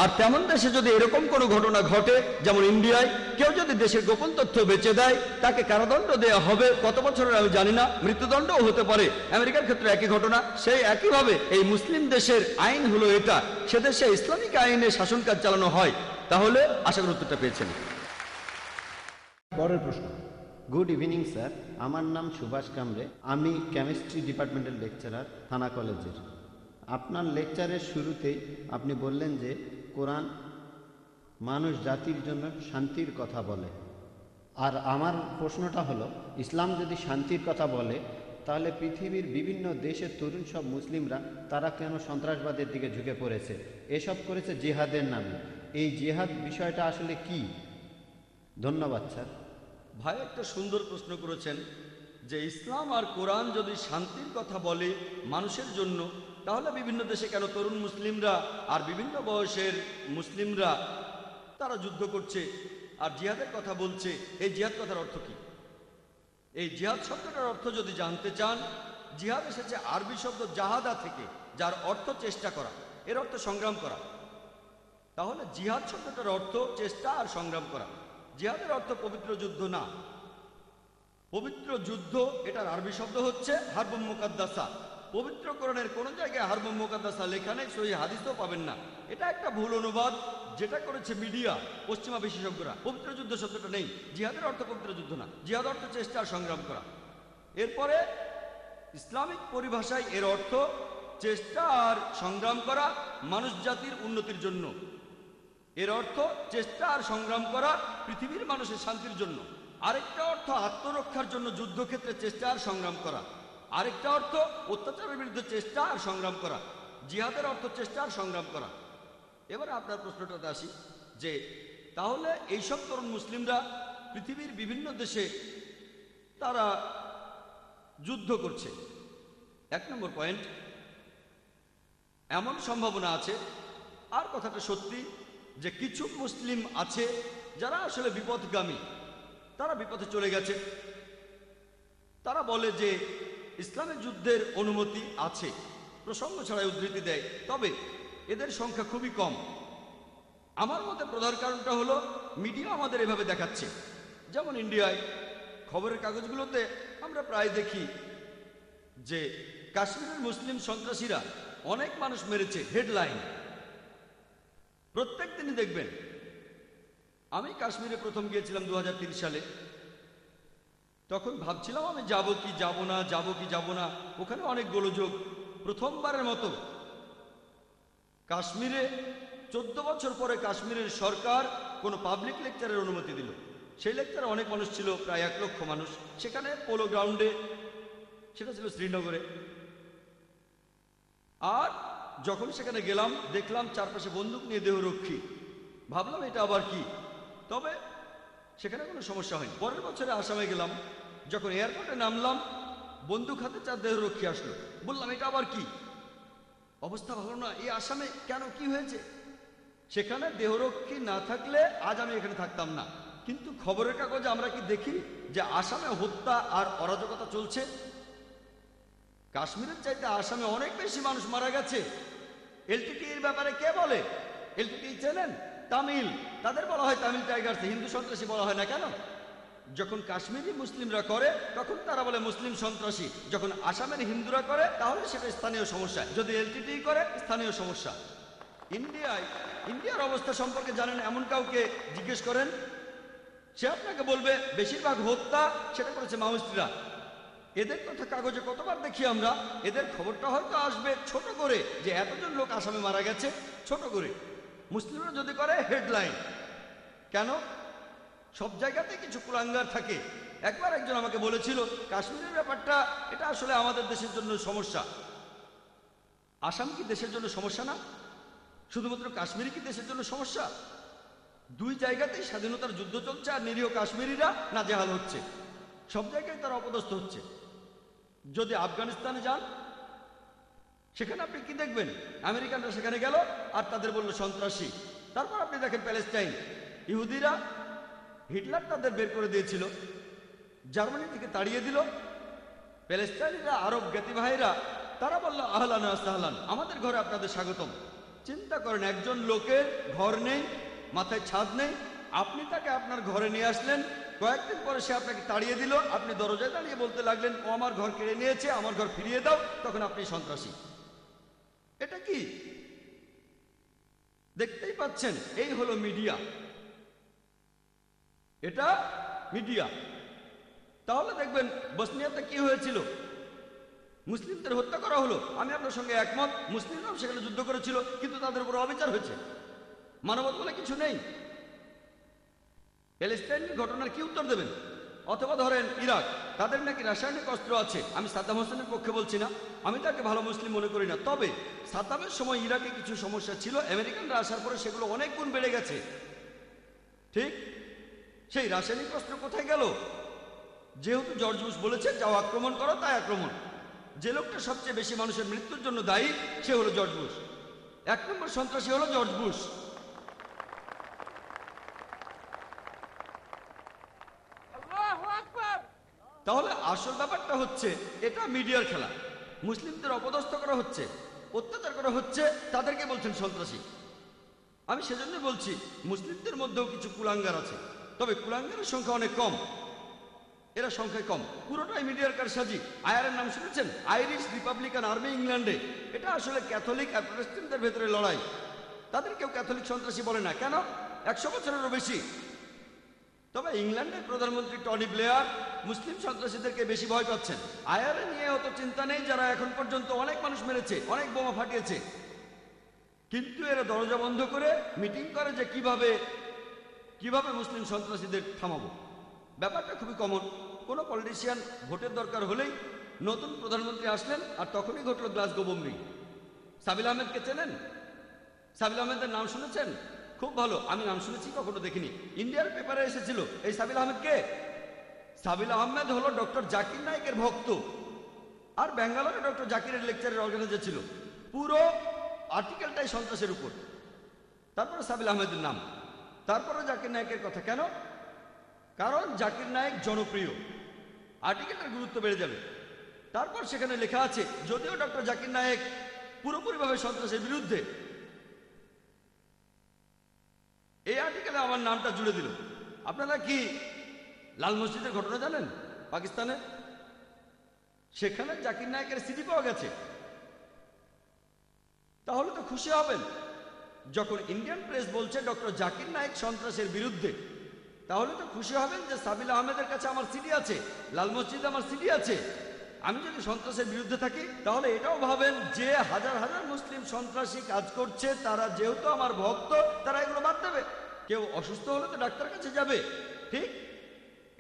আর তেমন দেশে যদি এরকম কোনো ঘটনা ঘটে, যেমন ইন্ডিয়ায় কেউ যদি দেশের গোপন তথ্য বেচে দেয়, তাকে কারাদণ্ড দেওয়া হবে। কত বছরের আমি জানি না, মৃত্যুদণ্ডও হতে পারে। আমেরিকার ক্ষেত্রে একই ঘটনা। সেই একইভাবে এই মুসলিম দেশের আইন হলো এটা, সে দেশে ইসলামিক আইনে শাসন কাজ চালানো হয়। তাহলে আশা করি উত্তরটা পেয়েছেন। পরের প্রশ্ন। গুড ইভিনিং স্যার, আমার নাম সুভাষ কামরে, আমি কেমিস্ট্রি ডিপার্টমেন্টের লেকচারার, থানা কলেজের। আপনার লেকচারের শুরুতেই আপনি বললেন যে কোরআন মানুষ জাতির জন্য শান্তির কথা বলে। আর আমার প্রশ্নটা হলো, ইসলাম যদি শান্তির কথা বলে, তাহলে পৃথিবীর বিভিন্ন দেশের তরুণ সব মুসলিমরা তারা কেন সন্ত্রাসবাদের দিকে ঝুঁকে পড়েছে? এসব করেছে জিহাদের নামে। এই জিহাদ বিষয়টা আসলে কি? ধন্যবাদ স্যার। ভাই একটা সুন্দর প্রশ্ন করেছেন যে ইসলাম আর কোরআন যদি শান্তির কথা বলে মানুষের জন্য, তাহলে বিভিন্ন দেশে কেন তরুণ মুসলিমরা আর বিভিন্ন বয়সের মুসলিমরা তারা যুদ্ধ করছে আর জিহাদের কথা বলছে? এই জিহাদ কথার অর্থ কি? এই জিহাদ শব্দটার অর্থ যদি জানতে চান, জিহাদ এসেছে আরবি শব্দ জাহাদা থেকে, যার অর্থ চেষ্টা করা, এর অর্থ সংগ্রাম করা। তাহলে জিহাদ শব্দটার অর্থ চেষ্টা আর সংগ্রাম করা। জিহাদের অর্থ পবিত্র যুদ্ধ না। পবিত্র যুদ্ধ এটার আরবি শব্দ হচ্ছে হারবুম মুকাদ্দাসা। পবিত্র কোরআনের কোন জায়গায় হারবুম মুকাদ্দাসা লেখা নেই, সহিহ হাদিসেও পাবেন না। এটা একটা ভুল অনুবাদ যেটা করেছে মিডিয়া, পশ্চিমা বিশেষজ্ঞরা। পবিত্র যুদ্ধ শব্দটা নেই। জিহাদের অর্থ পবিত্র যুদ্ধ না, জিহাদ অর্থ চেষ্টা আর সংগ্রাম করা। এরপরে ইসলামিক পরিভাষায় এর অর্থ চেষ্টা আর সংগ্রাম করা মানুষ জাতির উন্নতির জন্য। এর অর্থ চেষ্টা আর সংগ্রাম করা পৃথিবীর মানুষের শান্তির জন্য। আরেকটা অর্থ আত্মরক্ষার জন্য যুদ্ধক্ষেত্রে চেষ্টা আর সংগ্রাম করা। আরেকটা অর্থ অত্যাচারের বিরুদ্ধে চেষ্টা আর সংগ্রাম করা। জিহাদের অর্থ চেষ্টা আর সংগ্রাম করা। এবারে আপনার প্রশ্নটাতে আসি যে তাহলে এইসব তরুণ মুসলিমরা পৃথিবীর বিভিন্ন দেশে তারা যুদ্ধ করছে। 1 নম্বর পয়েন্ট, এমন সম্ভাবনা আছে, আর কথাটা সত্যি, যে কিছু মুসলিম আছে যারা আসলে বিপদগামী, তারা বিপদে চলে গেছে। তারা বলে যে ইসলামের যুদ্ধের অনুমতি আছে, প্রসঙ্গ ছাড়াই উদ্ধৃতি দেয়, তবে এদের সংখ্যা খুবই কম। আমার মতে প্রধান কারণটা হলো মিডিয়া আমাদের এভাবে দেখাচ্ছে। যেমন ইন্ডিয়ায় খবরের কাগজগুলোতে আমরা প্রায় দেখি যে কাশ্মীরের মুসলিম সন্ত্রাসীরা অনেক মানুষ মেরেছে, হেডলাইন প্রত্যেক দিনই দেখবেন। আমি কাশ্মীরে প্রথম গিয়েছিলাম 2003 সালে। তখন ভাবছিলাম আমি যাব কি যাব না, যাব কি যাব না। ওখানে অনেক গোলযোগ। প্রথমবারের মতো কাশ্মীরে 14 বছর পরে কাশ্মীরের সরকার কোনো পাবলিক লেকচারের অনুমতি দিল। সেই লেকচারে অনেক মানুষ ছিল, প্রায় 1 লক্ষ মানুষ। সেখানে পোলো গ্রাউন্ডে, সেটা ছিল শ্রীনগরে। আর যখন সেখানে গেলাম দেখলাম চারপাশে বন্দুক নিয়ে দেহরক্ষী। ভাবলাম এটা আবার কি, তবে সেখানে কোনো সমস্যা হয়নি। পরের বছরে আসামে গেলাম, যখন এয়ারপোর্টে নামলাম বন্দুক হাতে 4 দেহরক্ষী আসলো। বললাম এটা আবার কি, অবস্থা ভালো না, এই আসামে কেন, কি হয়েছে? সেখানে দেহরক্ষী না থাকলে আজ আমি এখানে থাকতাম না। কিন্তু খবরের কাগজে আমরা কি দেখি যে আসামে হত্যা আর অরাজকতা চলছে? কাশ্মীরের চাইতে আসামে অনেক বেশি মানুষ মারা গেছে। এলটিটির ব্যাপারে কে বলে? এলটিটি চেনেন? তামিল, তাদের বলা হয় তামিল টাইগার্স, হিন্দু সন্ত্রাসী বলা হয় না কেন? যখন কাশ্মীরি মুসলিমরা করে তখন তারা বলে মুসলিম সন্ত্রাসী, যখন আসামের হিন্দুরা করে তাহলে সেটা স্থানীয় সমস্যা, যদি এলটিটি করে স্থানীয় সমস্যা। ইন্ডিয়ার অবস্থা সম্পর্কে জানেন এমন কাউকে জিজ্ঞেস করেন, সে আপনাকে বলবে বেশিরভাগ হত্যা সেটা করেছে মাওয়িস্টরা। এদের কথা কাগজে কতবার দেখি আমরা, এদের খবরটা হয়তো আসবে ছোট করে যে এতজন লোক আসামে মারা গেছে, ছোট করে। মুসলিমরা যদি করে হেডলাইন। কেন? সব জায়গাতে কিছু কুলাঙ্গার থাকে। একবার একজন আমাকে বলেছিল কাশ্মীরের ব্যাপারটা এটা আসলে আমাদের দেশের জন্য সমস্যা। আসাম কি দেশের জন্য সমস্যা না? শুধুমাত্র কাশ্মীর কি দেশের জন্য সমস্যা? 2 জায়গাতেই স্বাধীনতার যুদ্ধ চলছে আর নিরীহ কাশ্মীরিরা নাজেহাল হচ্ছে। সব জায়গায় তারা অপদস্থ হচ্ছে। যদি আফগানিস্তানে যান সেখানে আপনি কি দেখবেন? আমেরিকানরা সেখানে গেল আর তাদের বলল সন্ত্রাসী। তারপর আপনি দেখেন প্যালেস্টাইন, ইহুদিরা, হিটলার তাদের বের করে দিয়েছিল, জার্মানি থেকে তাড়িয়ে দিল। প্যালেস্টাইনিরা, আরব জ্ঞাতি ভাইরা, তারা বলল আহলান ওয়া সাহলান, আমাদের ঘরে আপনাদের স্বাগতম। চিন্তা করেন, একজন লোকের ঘর নেই, মাথায় ছাদ নেই, আপনি তাকে আপনার ঘরে নিয়ে আসলেন, কয়েকদিন পরে সে আপনাকে তাড়িয়ে দিল, আপনি দরজায় দাঁড়িয়ে বলতে লাগলেন ও আমার ঘর কেড়ে নিয়েছে, আমার ঘর ফিরিয়ে দাও, তখন আপনি সন্ত্রাসী। এটা কি? দেখতেই পাচ্ছেন, এই হলো মিডিয়া, এটা মিডিয়া। তাহলে দেখবেন বসনিয়াতে কি হয়েছিল, মুসলিমদের হত্যা করা হলো। আমি আপনার সঙ্গে একমত, মুসলিমরাও সেখানে যুদ্ধ করেছিল, কিন্তু তাদের উপর অবিচার হয়েছে, মানবতা বলে কিছু নেই। প্যালেস্টাইনের ঘটনার কি উত্তর দেবেন? অথবা ধরেন ইরাক, তাদের নাকি রাসায়নিক অস্ত্র আছে। আমি সাদ্দাম হোসেনের পক্ষে বলছি না, আমি তাকে ভালো মুসলিম মনে করি না, তবে সাদ্দামের সময় ইরাকে কিছু সমস্যা ছিল, আমেরিকানরা আসার পরে সেগুলো অনেক গুণ বেড়ে গেছে। ঠিক সেই রাসায়নিক অস্ত্র কোথায় গেল? যেহেতু জর্জ বুশ বলেছে যাও আক্রমণ করো, তাই আক্রমণ। যে লোকটা সবচেয়ে বেশি মানুষের মৃত্যুর জন্য দায়ী সে হলো জর্জ বুশ। 1 নম্বর সন্ত্রাসী হলো জর্জ বুশ। তাহলে আসল ব্যাপারটা হচ্ছে এটা মিডিয়ার খেলা। মুসলিমদের অপদস্থ করা হচ্ছে, অত্যাচার করা হচ্ছে, তাদেরকে বলছেন সন্ত্রাসী। আমি সেজন্য বলছি মুসলিমদের মধ্যেও কিছু কুলাঙ্গার আছে, তবে কুলাঙ্গারের সংখ্যা অনেক কম। এরা সংখ্যায় কম, পুরোটাই মিডিয়ার কারসাজি। আইআরের নাম শুনেছেন? আইরিশ রিপাবলিকান আর্মি, ইংল্যান্ডে। এটা আসলে ক্যাথলিক আর প্রটেস্ট্যান্টদের ভেতরে লড়াই। তাদের কেউ ক্যাথলিক সন্ত্রাসী বলে না, কেন? 100 বছরেরও বেশি। তবে ইংল্যান্ডের প্রধানমন্ত্রী টনি ব্লেয়ার মুসলিম সন্ত্রাসীদেরকে বেশি ভয় পাচ্ছেন। আইআরএ নিয়ে অত চিন্তা নেই, যারা এখন পর্যন্ত অনেক মানুষ মেরেছে, অনেক বোমা ফাটিয়েছে। কিন্তু এরা দরজা বন্ধ করে মিটিং করে যে কিভাবে মুসলিম সন্ত্রাসীদের থামাবো। ব্যাপারটা খুবই কমন। কোনো পলিটিশিয়ান ভোটের দরকার হলেই নতুন প্রধানমন্ত্রী আসলেন আর তখনই ঘটল গ্লাসগো বোম্বিং। সাবিল আহমেদকে চেনেন? সাবিল আহমেদের নাম শুনেছেন? খুব ভালো, আমি নাম শুনেছি, কখনো দেখিনি। ইন্ডিয়ার পেপারে এসেছিল। এই সাবিল আহমেদ কে? সাবিল আহমেদ হলো ডক্টর জাকির নায়েকের ভক্ত, আর ব্যাঙ্গালোরে ডক্টর জাকিরের লেকচারের অর্গানাইজার ছিল। পুরো আর্টিকেলটাই সন্ত্রাসের উপর। তারপরে সাবিল আহমেদের নাম, তারপরে জাকির নায়েকের কথা। কেন? কারণ জাকির নায়েক জনপ্রিয়, আর্টিকেলটার গুরুত্ব বেড়ে যাবে। তারপর সেখানে লেখা আছে যদিও ডক্টর জাকির নায়েক পুরোপুরিভাবে সন্ত্রাসের বিরুদ্ধে, এই আর্টিকেলে আমার নামটা জুড়ে দিল। আপনারা কি লাল মসজিদের ঘটনা জানেন? পাকিস্তানে সেখানে জাকির নায়েকের সিডি পাওয়া গেছে। তাহলে তো খুশি হবেন। যখন ইন্ডিয়ান প্রেস বলছে ডক্টর জাকির নায়েক সন্ত্রাসের বিরুদ্ধে, তাহলে তো খুশি হবেন যে সাবিল আহমেদের কাছে আমার সিডি আছে, লাল মসজিদে আমার সিডি আছে। আমি যদি সন্ত্রাসের বিরুদ্ধে থাকি তাহলে এটাও ভাবেন যে হাজার হাজার মুসলিম সন্ত্রাসী কাজ করছে, তারা যেহেতু আমার ভক্ত, তারা এগুলো বাদ দেবে। কেউ অসুস্থ হলে তো ডাক্তার কাছে যাবে, ঠিক?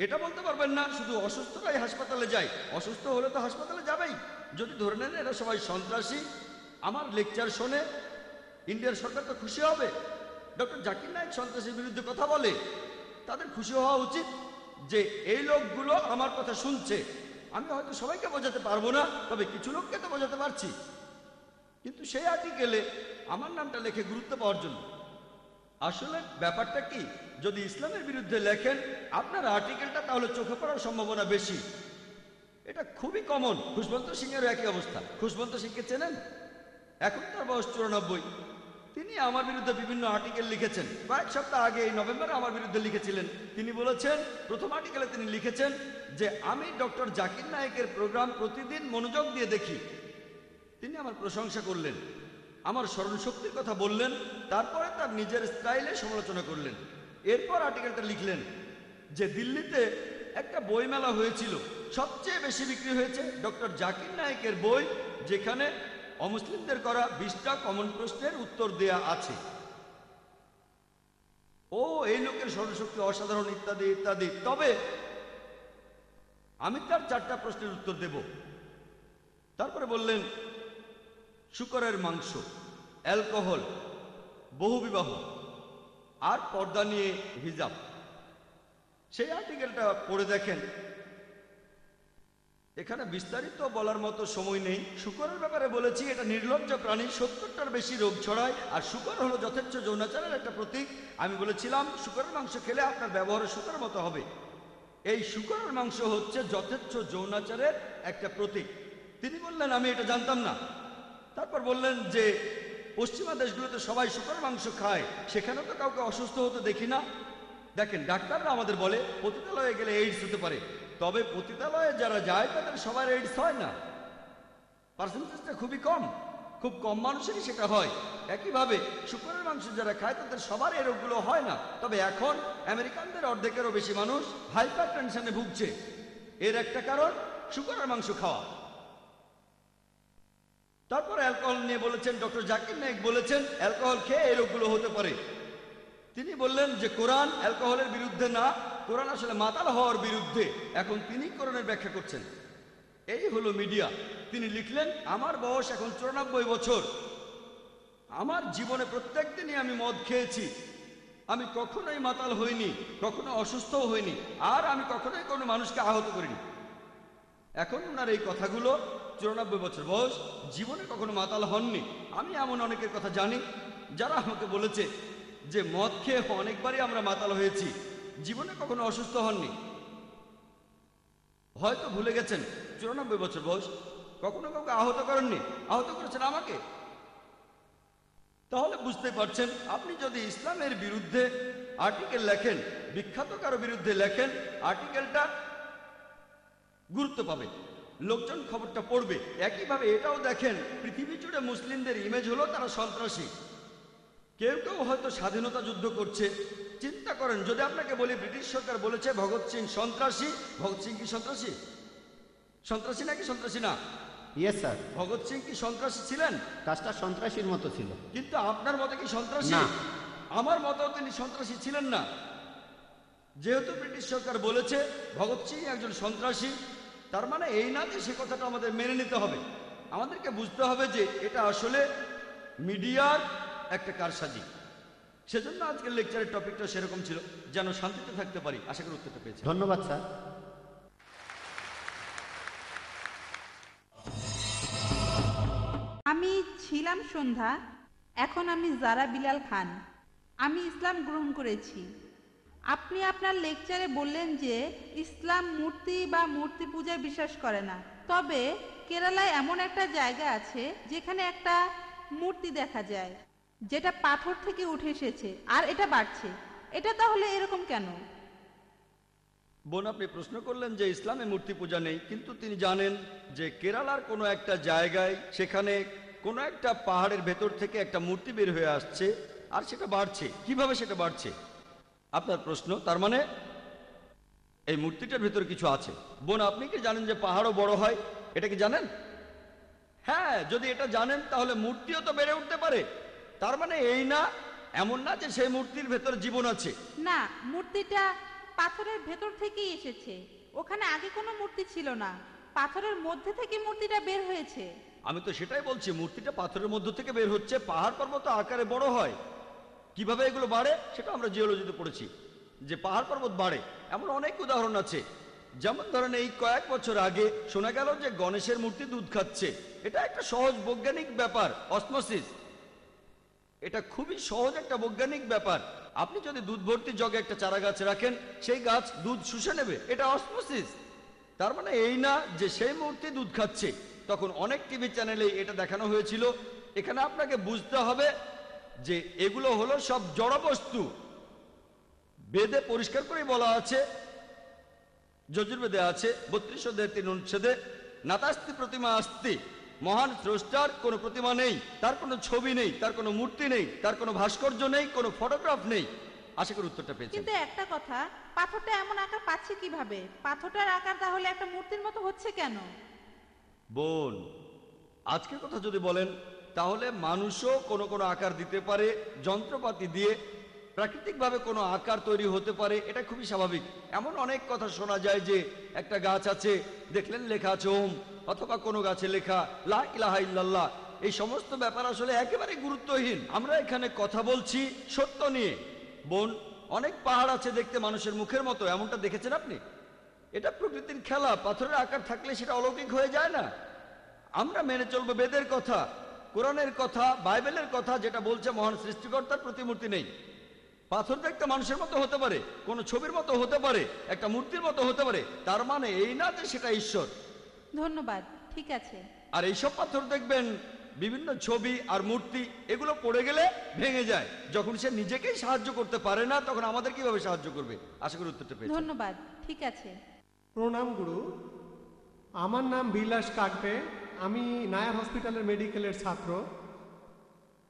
এটা বলতে পারবেন না শুধু অসুস্থরাই হাসপাতালে যায়, অসুস্থ হলে তো হাসপাতালে যাবেই। যদি ধরে নেন এরা সবাই সন্ত্রাসী, আমার লেকচার শোনে, ইন্ডিয়ার সরকার তো খুশি হবে। ডক্টর জাকির নায়েক সন্ত্রাসীর বিরুদ্ধে কথা বলে, তাদের খুশি হওয়া উচিত যে এই লোকগুলো আমার কথা শুনছে। আমি হয়তো সবাইকে বোঝাতে পারবো না, তবে কিছু লোককে তো বোঝাতে পারছি। কিন্তু সেই আর্টিকেলে আমার নামটা লেখে গুরুত্ব পাওয়ার জন্য। আসলে ব্যাপারটা কি, যদি ইসলামের বিরুদ্ধে লেখেন আপনার আর্টিকেলটা, তাহলে চোখে পড়ার সম্ভাবনা বেশি। এটা খুবই কমন। খুশবন্ত সিংয়েরও একই অবস্থা। খুশবন্ত সিংকে চেনেন? এখন তার বয়স 94। তিনি আমার বিরুদ্ধে বিভিন্ন আর্টিকেল লিখেছেন। কয়েক সপ্তাহ আগে এই নভেম্বরে আমার বিরুদ্ধে লিখেছিলেন। তিনি বলেছেন, প্রথম আর্টিকেলে তিনি লিখেছেন যে আমি ডক্টর জাকির নায়েকের প্রোগ্রাম প্রতিদিন মনোযোগ দিয়ে দেখি। তিনি আমার প্রশংসা করলেন, আমার স্মরণশক্তির কথা বললেন, তারপরে তার নিজের স্টাইলে সমালোচনা করলেন। এরপর আর্টিকেলটা লিখলেন যে দিল্লিতে একটা বই মেলা হয়েছিল, সবচেয়ে বেশি বিক্রি হয়েছে ডক্টর জাকির নায়েকের বই, যেখানে অমুসলিমদের করা 20টা কমন প্রশ্নের উত্তর দেয়া আছে। ও এই লোকের স্মরণশক্তি অসাধারণ, ইত্যাদি ইত্যাদি। তবে আমি তার 4টা প্রশ্নের উত্তর দেব। তারপরে বললেন শূকরের মাংস, অ্যালকোহল, বহুবিবাহ আর পর্দা নিয়ে হিজাব। সেই আর্টিকেলটা পড়ে দেখেন। এখানে বিস্তারিত বলার মতো সময় নেই। শূকরের ব্যাপারে বলেছি এটা নির্লজ্জ প্রাণী, 70টার বেশি রোগ ছড়ায়, আর শূকর হলো যথেচ্ছ যৌনাচারের একটা প্রতীক। আমি বলেছিলাম শূকরের মাংস খেলে আপনার ব্যবহার শূকরের মতো হবে। এই শূকরের মাংস হচ্ছে যথেচ্ছ যৌনাচারের একটা প্রতীক। তিনি বললেন আমি এটা জানতাম না। তারপর বললেন যে পশ্চিমা দেশগুলোতে সবাই শূকরের মাংস খায়, সেখানেও তো কাউকে অসুস্থ হতে দেখি না। দেখেন, ডাক্তাররা আমাদের বলে পতিতালয়ে গেলে এইডস হতে পারে, তবে পতিতালয়ে যারা যায় তাদের সবার এইডস হয় না। পার্সেন্টেজটা খুবই কম, খুব কম মানুষেরই সেটা হয়। একইভাবে শূকরের মাংস যারা খায় তাদের সবার এই রোগগুলো হয় না। তবে এখন আমেরিকানদের অর্ধেকেরও বেশি মানুষ হাইপার টেনশনে ভুগছে। এর একটা কারণ শূকরের মাংস খাওয়া। তারপর অ্যালকোহল নিয়ে বলেছেন, ডক্টর জাকির নায়েক বলেছেন অ্যালকোহল খেয়ে এই রোগগুলো হতে পারে। তিনি বললেন যে কোরআন অ্যালকোহলের বিরুদ্ধে না, কোরআন আসলে মাতাল হওয়ার বিরুদ্ধে। এখন তিনি কোরআনের ব্যাখ্যা করছেন। এই হলো মিডিয়া। তিনি লিখলেন আমার বয়স এখন 94 বছর, আমার জীবনে প্রত্যেক দিনই আমি মদ খেয়েছি, আমি কখনোই মাতাল হইনি, কখনো অসুস্থও হইনি, আর আমি কখনোই কোনো মানুষকে আহত করিনি। এখন ওনার এই কথাগুলো, 94 বছর বয়স, জীবনে কখনো মাতাল হননি। আমি এমন অনেকের কথা জানি যারা আমাকে বলেছে যে মদ খেয়ে অনেকবারই আমরা মাতাল হয়েছি, জীবনে কখনো অসুস্থ হননি। হয়তো ভুলে গেছেন 94 বছর বয়স, কখনো কাউকে আহত করেননি, আহত করেছেন আমাকে। তাহলে বুঝতে পারছেন, আপনি যদি ইসলামের বিরুদ্ধে আর্টিকেল লেখেন, বিখ্যাত কারো বিরুদ্ধে লেখেন, আর্টিকেলটা গুরুত্ব পাবে, লোকজন খবরটা পড়বে। একইভাবে এটাও দেখেন, পৃথিবী জুড়ে মুসলিমদের ইমেজ হলো তারা সন্ত্রাসী। কেউ কেউ হয়তো স্বাধীনতা যুদ্ধ করছে। চিন্তা করেন, যদি আপনাকে বলি ব্রিটিশ সরকার বলেছে ভগৎ সিং সন্ত্রাসী, ভগৎ সিং কি সন্ত্রাসী? সন্ত্রাসী নাকি সন্ত্রাসী না? Yes sir. ভগৎ সিং কি সন্ত্রাসী ছিলেন? কাজটা সন্ত্রাসীর মতো ছিল। কিন্তু আপনার মতে কি সন্ত্রাসী? না। আমার মতেও তিনি সন্ত্রাসী ছিলেন না। যেহেতু ব্রিটিশ সরকার বলেছে ভগৎ সিং একজন সন্ত্রাসী, তার মানে এই না যে সে কথাটা আমাদের মেনে নিতে হবে। আমাদেরকে বুঝতে হবে যে এটা আসলে মিডিয়ার একটা কারসাজি। সেজন্য আজকের লেকচারের টপিকটা সেরকম ছিল, যেন শান্তিতে থাকতে পারি। আশা করি উত্তরটা পেয়েছি। ধন্যবাদ স্যার। আমি ছিলাম সন্ধ্যা, এখন আমি জারা বিলাল খান। আমি ইসলাম গ্রহণ করেছি। আপনি আপনার লেকচারে বললেন যে ইসলাম মূর্তি বা মূর্তি পূজায় বিশ্বাস করে না, তবে কেরালায় এমন একটা জায়গা আছে যেখানে একটা মূর্তি দেখা যায় যেটা পাথর থেকে উঠে এসেছে আর এটা বাড়ছে। এটা তাহলে এরকম কেন? বোন, আপনি প্রশ্ন করলেন যে ইসলামে মূর্তি পূজা নেই, কিন্তু তিনি জানেন যে কেরালার কোনো একটা জায়গায়, সেখানে কোনো একটা পাহাড়ের ভেতর থেকে একটা মূর্তি বের হয়ে আসছে আর সেটা বাড়ছে। কিভাবে সেটা বাড়ছে আপনার প্রশ্ন। তার মানে এই মূর্তিটার ভেতর কিছু আছে। বোন, আপনি কি জানেন যে পাহাড়ও বড় হয়? এটা কি জানেন? হ্যাঁ, যদি এটা জানেন তাহলে মূর্তিও তো বেড়ে উঠতে পারে। তার মানে এই না, এমন না যে সেই মূর্তির ভেতর জীবন আছে। না, মূর্তিটা পাথরের ভেতর থেকেই এসেছে। ওখানে আগে কোনো মূর্তি ছিল না, পাথরের মধ্যে থেকে মূর্তিটা বের হয়েছে। আমি তো সেটাই বলছি, মূর্তিটা পাথরের মধ্য থেকে বের হচ্ছে, পাহাড় পর্বত আকারে বড় হয়। কিভাবে এগুলো বাড়ে সেটা আমরা জিওলজিতে পড়েছি, যে পাহাড় পর্বত বাড়ে। এমন অনেক উদাহরণ আছে। যেমন ধরেন, এই কয়েক বছর আগে শোনা গেল যে গণেশের মূর্তি দুধ খাচ্ছে। এটা একটা সহজ বৈজ্ঞানিক ব্যাপার, অসমোসিস। এটা খুবই সহজ একটা বৈজ্ঞানিক ব্যাপার। আপনি যদি দুধ ভর্তি জগে একটা চারা গাছ রাখেন, সেই গাছ দুধ শুষে নেবে, এটা অসমোসিস। তার মানে এই না যে সেই মূর্তি দুধ খাচ্ছে। তখন অনেক টিভি চ্যানেলে এটা দেখানো হয়েছিল। এখানে আপনাকে বুঝতে হবে যে এগুলো হলো সব জড় বস্তু। বেদে পরিষ্কার করে বলা আছে, যজুর্বেদে আছে 32 অধ্যায় 3 অনুচ্ছেদে, নাতাস্তি প্রতিমা আস্তি, মহান স্রষ্টার কোনো প্রতিমা নেই, তার কোনো ছবি নেই, তার কোনো মূর্তি নেই, তার কোনো ভাস্কর্য নেই, কোনো ফটোগ্রাফ নেই। আশা করি উত্তরটা পেয়েছেন। কিন্তু একটা কথা, পাথরটা এমন আকার পাচ্ছে কিভাবে? পাথরটার আকার তাহলে একটা মূর্তির মতো হচ্ছে কেন? বোন, আজকের কথা যদি বলেন তাহলে মানুষও কোনো কোনো আকার দিতে পারে, যন্ত্রপাতি দিয়ে প্রাকৃতিকভাবে কোনো আকার তৈরি হতে পারে, এটা খুবই স্বাভাবিক। এমন অনেক কথা শোনা যায় যে একটা গাছ আছে, দেখলেন লেখা আছে ওম, অথবা কোনো গাছে লেখা লা ইলাহা ইল্লাল্লাহ। এই সমস্ত ব্যাপার আসলে একেবারে গুরুত্বহীন। আমরা এখানে কথা বলছি সত্য নিয়ে। বোন, অনেক পাহাড় আছে দেখতে মানুষের মুখের মতো, এমনটা দেখেছেন আপনি? এটা প্রকৃতির খেলা। পাথরের আকার থাকলে সেটা অলৌকিক হয়ে যায় না। আমরা মেনে চলবো বেদের কথা, কোরআনের কথা, বাইবেলের কথা, যেটা বলছে মহান সৃষ্টিকর্তার প্রতিমূর্তি নেই। পাথর দেখতে মানুষের মতো হতে পারে, কোনো ছবির মতো হতে পারে, একটা মূর্তির মতো হতে পারে, তার মানে এই না যে সেটা ঈশ্বর। ধন্যবাদ, ঠিক আছে। আর এইসব পাথর দেখবেন বিভিন্ন ছবি আর মূর্তি, এগুলো পড়ে গেলে ভেঙে যায়। যখন সে নিজেকেই সাহায্য করতে পারে না, তখন আমাদের কিভাবে সাহায্য করবে? আশা করি উত্তরটা পেয়েছেন। ধন্যবাদ, ঠিক আছে। প্রণাম গুরু, আমার নাম বিলাস কাকবে। আমি নায়ার হসপিটালের মেডিকেলের ছাত্র।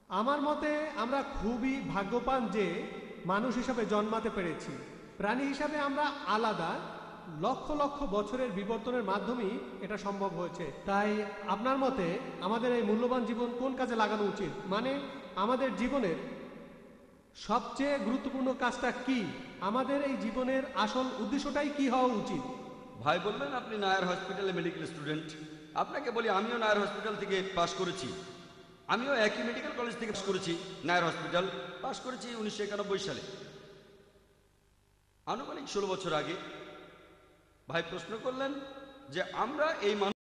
আমার মতে আমরা খুবই ভাগ্যবান যে মানুষ হিসাবে জন্মাতে পেরেছি। প্রাণী হিসাবে আমরা আলাদা, লক্ষ লক্ষ বছরের বিবর্তনের মাধ্যমেই এটা সম্ভব হয়েছে। তাই আপনার মতে আমাদের এই মূল্যবান জীবন কোন কাজে লাগানো উচিত? মানে আমাদের জীবনের সবচেয়ে গুরুত্বপূর্ণ কাজটা কি? আমাদের এই জীবনের আসল উদ্দেশ্যটাই কি হওয়া উচিত? ভাই বললেন আপনি নায়ার হসপিটালে মেডিকেল স্টুডেন্ট। আপনাকে বলি, আমিও নায়ার হসপিটাল থেকে পাশ করেছি। আমিও একই মেডিকেল কলেজ থেকে পাশ করেছি। নায়ার হসপিটাল পাশ করেছি 1991 সালে, আনুমানিক 16 বছর আগে। ভাই প্রশ্ন করলেন যে আমরা এই